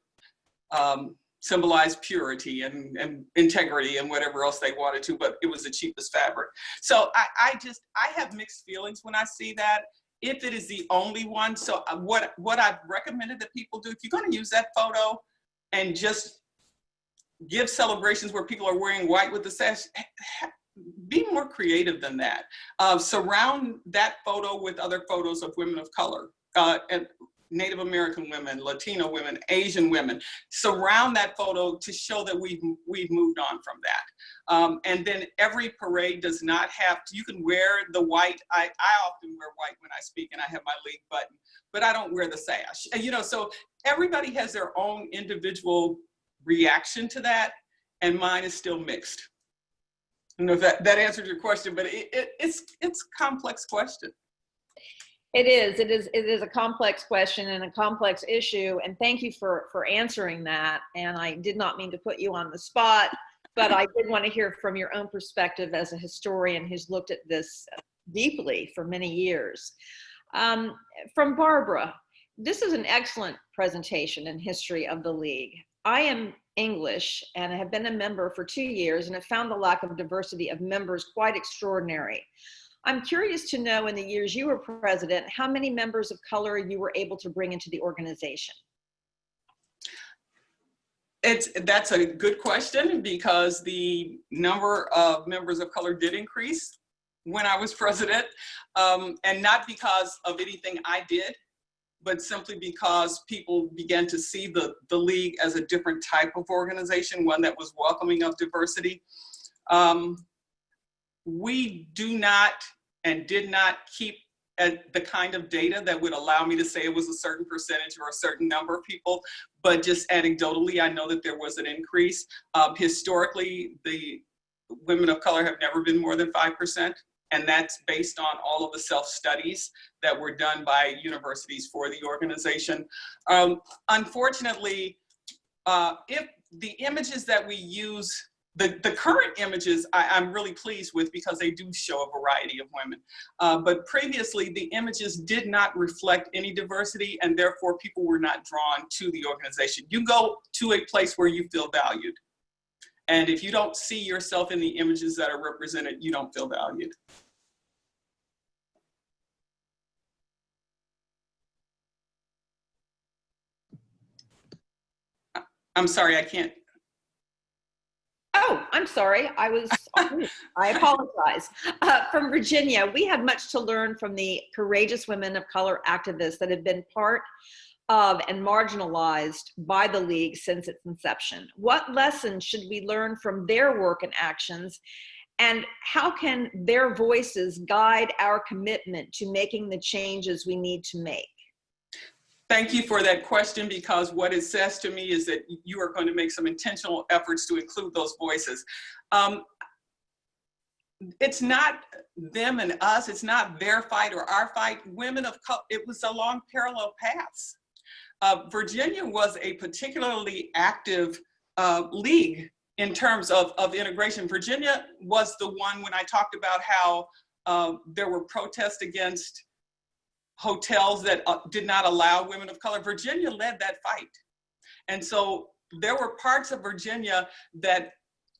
symbolized purity and integrity and whatever else they wanted to, but it was the cheapest fabric. So I have mixed feelings when I see that, if it is the only one. So what I've recommended that people do, if you're going to use that photo and just give celebrations where people are wearing white with the sash, be more creative than that. Surround that photo with other photos of women of color, and Native American women, Latino women, Asian women. Surround that photo to show that we've moved on from that. And then every parade does not have to, you can wear the white. I often wear white when I speak, and I have my league button, but I don't wear the sash. And, so everybody has their own individual reaction to that, and mine is still mixed. I don't know if that answered your question, but it's a complex question. It is a complex question and a complex issue, and thank you for answering that. And I did not mean to put you on the spot, but I did want to hear from your own perspective as a historian who's looked at this deeply for many years. From Barbara, this is an excellent presentation in history of the League. I am English and have been a member for 2 years and have found the lack of diversity of members quite extraordinary. I'm curious to know, in the years you were president, how many members of color you were able to bring into the organization? That's a good question, because the number of members of color did increase when I was president, and not because of anything I did, but simply because people began to see the League as a different type of organization, one that was welcoming of diversity. We do not and did not keep the kind of data that would allow me to say it was a certain percentage or a certain number of people, but just anecdotally, I know that there was an increase. Historically, the women of color have never been more than 5%, and that's based on all of the self-studies that were done by universities for the organization. Unfortunately, if the images that we use, the current images I'm really pleased with, because they do show a variety of women. But previously, the images did not reflect any diversity, and therefore people were not drawn to the organization. You go to a place where you feel valued. And if you don't see yourself in the images that are represented, you don't feel valued. I'm sorry, I can't. Oh, I'm sorry. I was on mute. I apologize. From Virginia, we have much to learn from the courageous women of color activists that have been part of and marginalized by the League since its inception. What lessons should we learn from their work and actions, and how can their voices guide our commitment to making the changes we need to make? Thank you for that question, because what it says to me is that you are going to make some intentional efforts to include those voices. It's not them and us, it's not their fight or our fight. Women of color, it was along parallel paths. Virginia was a particularly active league in terms of integration. Virginia was the one, when I talked about how there were protests against hotels that did not allow women of color. Virginia led that fight. And so there were parts of Virginia that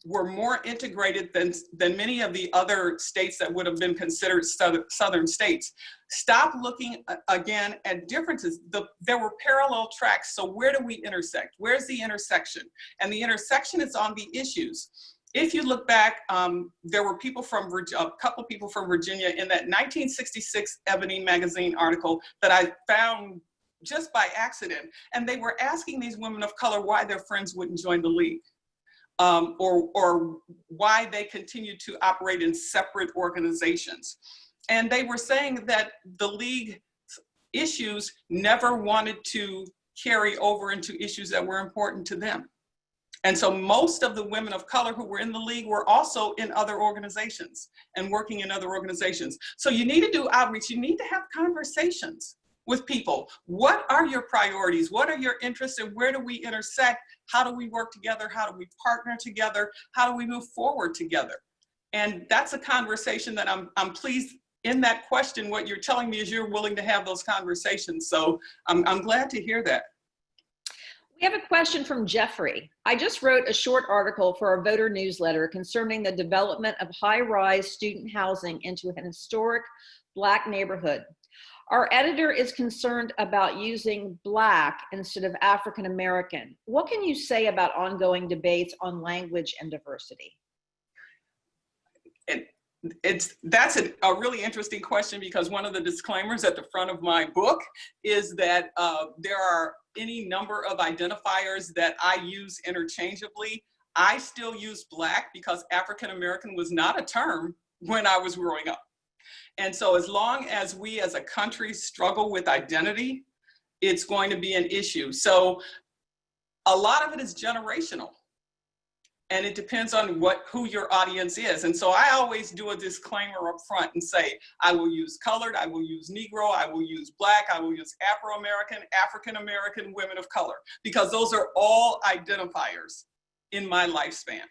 were more integrated than many of the other states that would have been considered southern states. Stop looking again at differences. There were parallel tracks, so where do we intersect? Where's the intersection? And the intersection is on the issues. If you look back, there were people from a couple of people from Virginia in that 1966 Ebony magazine article that I found just by accident. And they were asking these women of color why their friends wouldn't join the league, or why they continued to operate in separate organizations. And they were saying that the league issues never wanted to carry over into issues that were important to them. And so most of the women of color who were in the league were also in other organizations and working in other organizations. So you need to do outreach. You need to have conversations with people. What are your priorities? What are your interests, and where do we intersect? How do we work together? How do we partner together? How do we move forward together? And that's a conversation that I'm pleased in that question. What you're telling me is you're willing to have those conversations. So I'm glad to hear that. We have a question from Jeffrey. I just wrote a short article for our voter newsletter concerning the development of high-rise student housing into an historic Black neighborhood. Our editor is concerned about using Black instead of African American. What can you say about ongoing debates on language and diversity? That's a really interesting question, because one of the disclaimers at the front of my book is that there are any number of identifiers that I use interchangeably. I still use Black because African American was not a term when I was growing up. And so as long as we as a country struggle with identity, it's going to be an issue. So a lot of it is generational. And it depends on who your audience is. And so I always do a disclaimer up front and say, I will use colored, I will use Negro, I will use Black, I will use Afro-American, African-American, women of color, because those are all identifiers in my lifespan.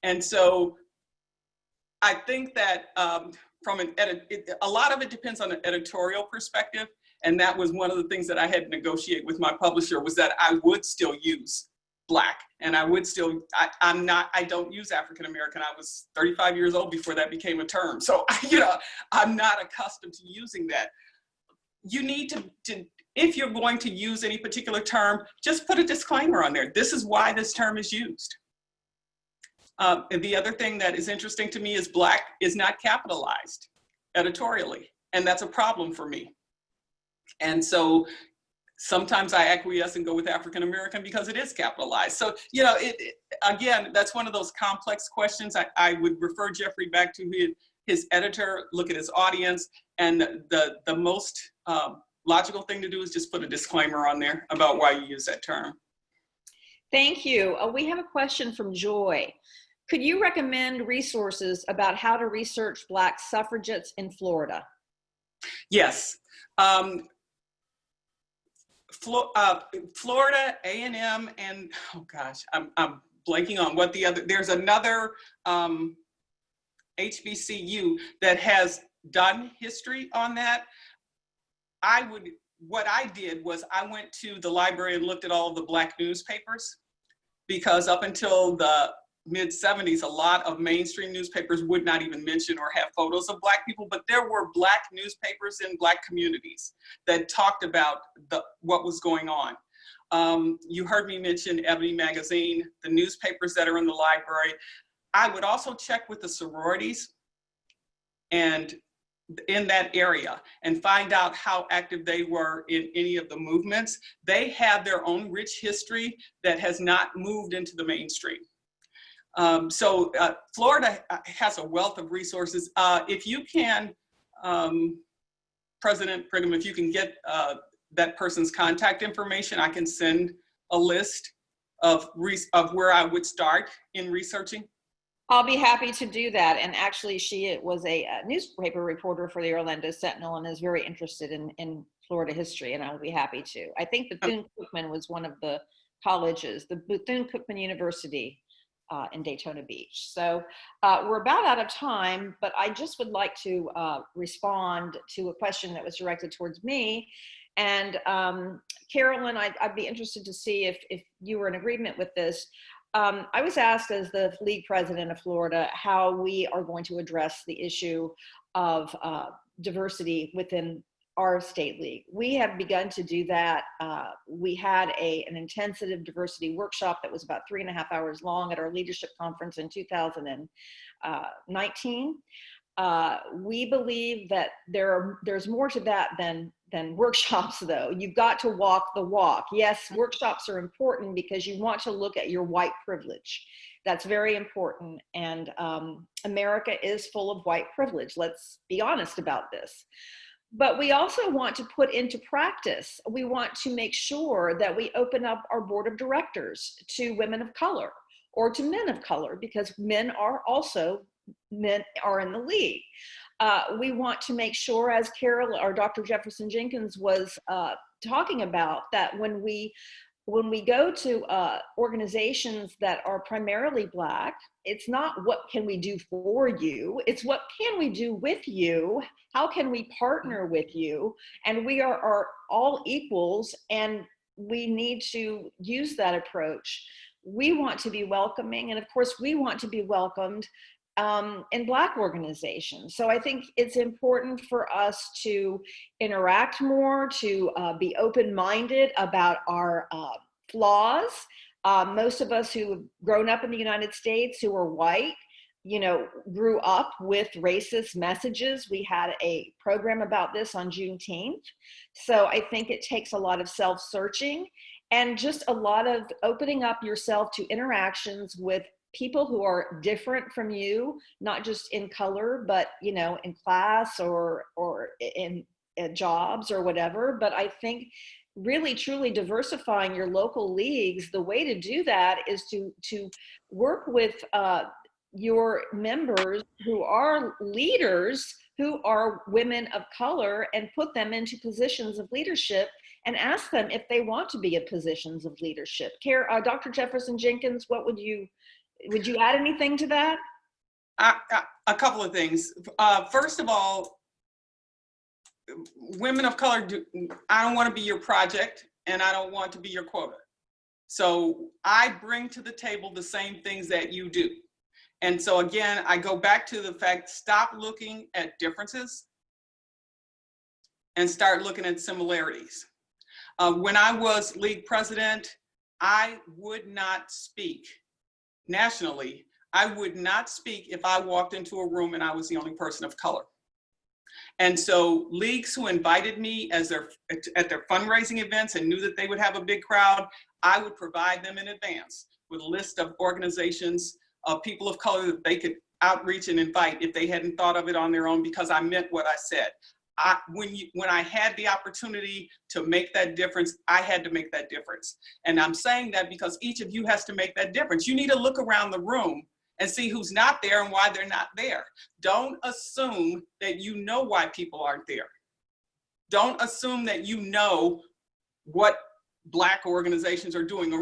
And so I think that a lot of it depends on an editorial perspective. And that was one of the things that I had to negotiate with my publisher, was that I would still use Black, and I would still, I don't use African American. I was 35 years old before that became a term. So, I'm not accustomed to using that. You need to, if you're going to use any particular term, just put a disclaimer on there. This is why this term is used. And the other thing that is interesting to me is Black is not capitalized editorially, and that's a problem for me. And so sometimes I acquiesce and go with African American because it is capitalized. So, again, that's one of those complex questions. I would refer Jeffrey back to his editor, look at his audience, and the most logical thing to do is just put a disclaimer on there about why you use that term. Thank you. We have a question from Joy. Could you recommend resources about how to research Black suffragettes in Florida? Yes. Florida, A&M, and oh gosh, I'm blanking on what the other, there's another HBCU that has done history on that. What I did was I went to the library and looked at all of the Black newspapers, because up until the mid-70s, a lot of mainstream newspapers would not even mention or have photos of Black people, but there were Black newspapers in Black communities that talked about what was going on. You heard me mention Ebony magazine, the newspapers that are in the library. I would also check with the sororities and in that area and find out how active they were in any of the movements. They have their own rich history that has not moved into the mainstream. So Florida has a wealth of resources. If you can, President Brigham, if you can get that person's contact information, I can send a list of where I would start in researching. I'll be happy to do that. And actually, she was a newspaper reporter for the Orlando Sentinel and is very interested in Florida history, and I will be happy to. I think Bethune-Cookman was one of the colleges, the Bethune-Cookman University in Daytona Beach. So we're about out of time, but I just would like to respond to a question that was directed towards me. And Carolyn, I'd be interested to see if you were in agreement with this. I was asked as the league president of Florida how we are going to address the issue of diversity within our state league. We have begun to do that. We had an intensive diversity workshop that was about 3.5 hours long at our leadership conference in 2019. We believe that there's more to that than workshops, though. You've got to walk the walk. Yes, workshops are important because you want to look at your white privilege. That's very important. And America is full of white privilege. Let's be honest about this. But we also want to put into practice, we want to make sure that we open up our board of directors to women of color or to men of color, because men are in the league. We want to make sure, as Carol or Dr. Jefferson Jenkins was talking about, that when we go to organizations that are primarily Black, it's not what can we do for you, it's what can we do with you, how can we partner with you, and we are all equals, and we need to use that approach. We want to be welcoming, and of course we want to be welcomed in Black organizations. So I think it's important for us to interact more, to be open-minded about our flaws. Most of us who have grown up in the United States who are white, grew up with racist messages. We had a program about this on Juneteenth. So I think it takes a lot of self-searching and just a lot of opening up yourself to interactions with people who are different from you, not just in color, but in class or in jobs or whatever. But I think really truly diversifying your local leagues, the way to do that is to work with your members who are leaders, who are women of color, and put them into positions of leadership and ask them if they want to be in positions of leadership. Dr. Jefferson Jenkins, would you add anything to that? A couple of things. First of all, women of color, I don't want to be your project, and I don't want to be your quota. So I bring to the table the same things that you do. And so again, I go back to the fact, stop looking at differences and start looking at similarities. When I was league president, I would not speak nationally. I would not speak if I walked into a room and I was the only person of color. And so leagues who invited me at their fundraising events and knew that they would have a big crowd, I would provide them in advance with a list of organizations of people of color that they could outreach and invite if they hadn't thought of it on their own, because I meant what I said. When I had the opportunity to make that difference, I had to make that difference. And I'm saying that because each of you has to make that difference. You need to look around the room and see who's not there and why they're not there. Don't assume that you know why people aren't there. Don't assume that you know what Black organizations are doing, or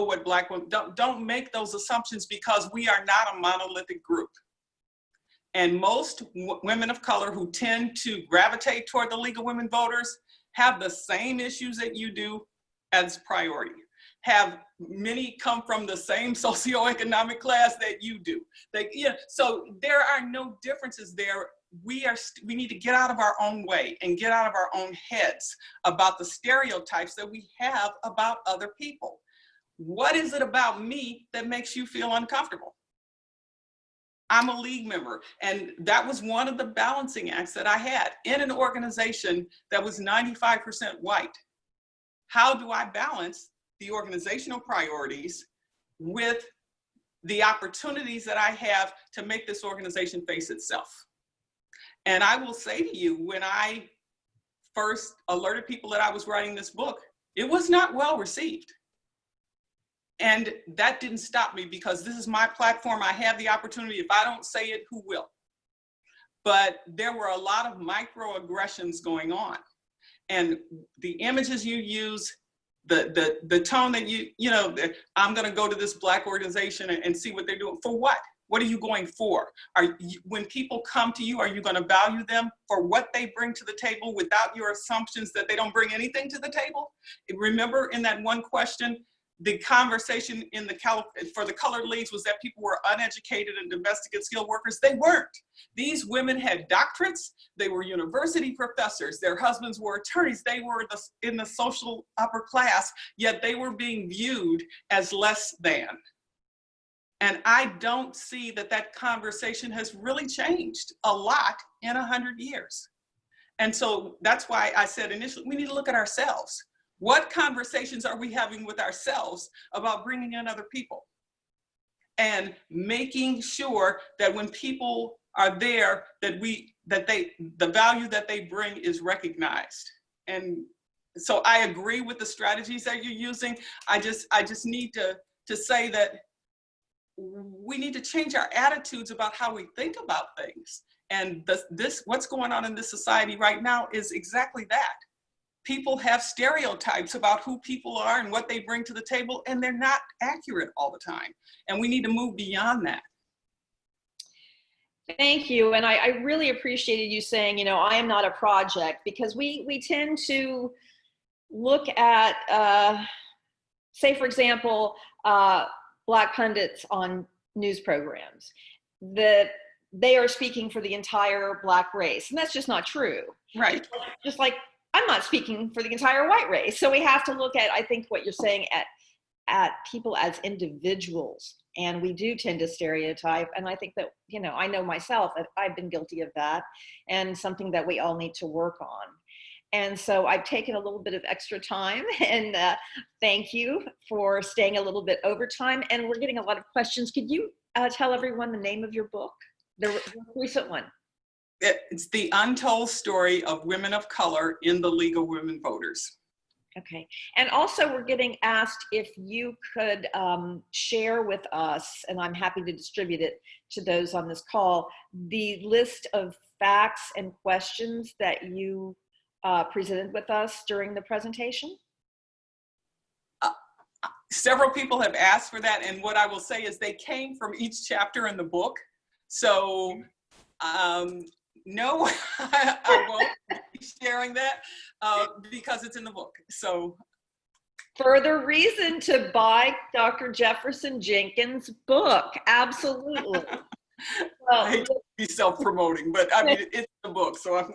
what Black women, don't make those assumptions, because we are not a monolithic group. And most women of color who tend to gravitate toward the League of Women Voters have the same issues that you do as priority. Many come from the same socioeconomic class that you do. So there are no differences there. We need to get out of our own way and get out of our own heads about the stereotypes that we have about other people. What is it about me that makes you feel uncomfortable? I'm a league member, and that was one of the balancing acts that I had in an organization that was 95% white. How do I balance the organizational priorities with the opportunities that I have to make this organization face itself? And I will say to you, when I first alerted people that I was writing this book, it was not well received. And that didn't stop me, because this is my platform. I have the opportunity. If I don't say it, who will? But there were a lot of microaggressions going on. And the images you use, the tone that I'm going to go to this Black organization and see what they're doing. For what? What are you going for? When people come to you, are you going to value them for what they bring to the table without your assumptions that they don't bring anything to the table? Remember in that one question, the conversation for the colored leads was that people were uneducated and domestic and skilled workers. They weren't. These women had doctorates. They were university professors. Their husbands were attorneys. They were in the social upper class, yet they were being viewed as less than. And I don't see that conversation has really changed a lot in 100 years. And so that's why I said initially, we need to look at ourselves. What conversations are we having with ourselves about bringing in other people? And making sure that when people are there, that the value that they bring is recognized. And so I agree with the strategies that you're using. I just need to say that we need to change our attitudes about how we think about things. And what's going on in this society right now is exactly that. People have stereotypes about who people are and what they bring to the table, and they're not accurate all the time. And we need to move beyond that. Thank you. And I really appreciated you saying, I am not a project, because we tend to look at, say, for example, Black pundits on news programs, that they are speaking for the entire Black race. And that's just not true. Right. Just like I'm not speaking for the entire white race. So we have to look at, I think what you're saying, at people as individuals. And we do tend to stereotype. And I think that, I know myself that I've been guilty of that, and something that we all need to work on. And so I've taken a little bit of extra time, and thank you for staying a little bit over time. And we're getting a lot of questions. Could you tell everyone the name of your book, the recent one? It's the untold story of women of color in the League of Women Voters. Okay. And also we're getting asked if you could share with us, and I'm happy to distribute it to those on this call, the list of facts and questions that you presented with us during the presentation. Several people have asked for that, and what I will say is they came from each chapter in the book. So no, I won't be sharing that because it's in the book. So further reason to buy Dr. Jefferson Jenkins' book. Absolutely. I hate to be self-promoting, but I mean, it's the book, so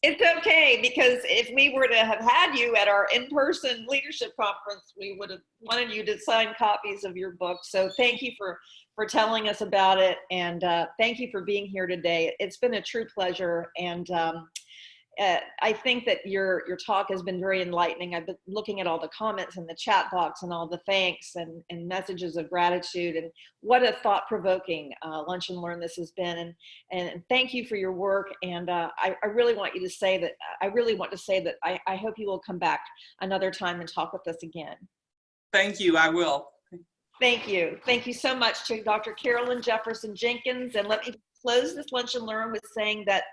it's okay, because if we were to have had you at our in-person leadership conference, we would have wanted you to sign copies of your book. So thank you for telling us about it, and thank you for being here today. It's been a true pleasure, and I think that your talk has been very enlightening. I've been looking at all the comments in the chat box and all the thanks and messages of gratitude, and what a thought-provoking Lunch and Learn this has been. And thank you for your work. And I really want to say that I hope you will come back another time and talk with us again. Thank you. I will. Thank you. Thank you so much to Dr. Carolyn Jefferson Jenkins. And let me close this Lunch and Learn with saying that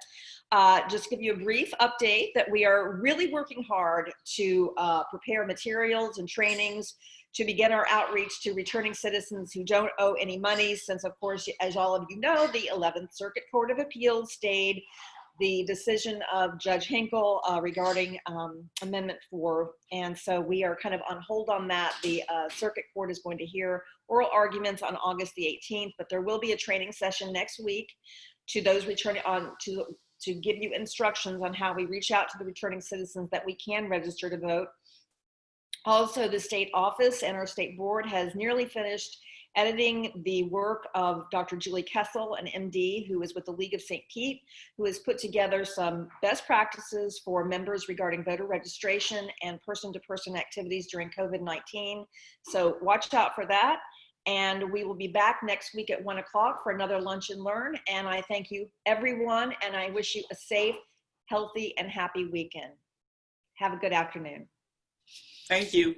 just give you a brief update that we are really working hard to prepare materials and trainings to begin our outreach to returning citizens who don't owe any money, since, of course, as all of you know, the 11th Circuit Court of Appeals stayed the decision of Judge Hinkle regarding Amendment 4. And so we are kind of on hold on that. The Circuit Court is going to hear oral arguments on August the 18th, but there will be a training session next week to those returning to give you instructions on how we reach out to the returning citizens that we can register to vote. Also, the state office and our state board has nearly finished editing the work of Dr. Julie Kessel, an MD who is with the League of St. Pete, who has put together some best practices for members regarding voter registration and person-to-person activities during COVID-19. So watch out for that. And we will be back next week at 1 o'clock for another Lunch and Learn. And I thank you, everyone, and I wish you a safe, healthy, and happy weekend. Have a good afternoon. Thank you.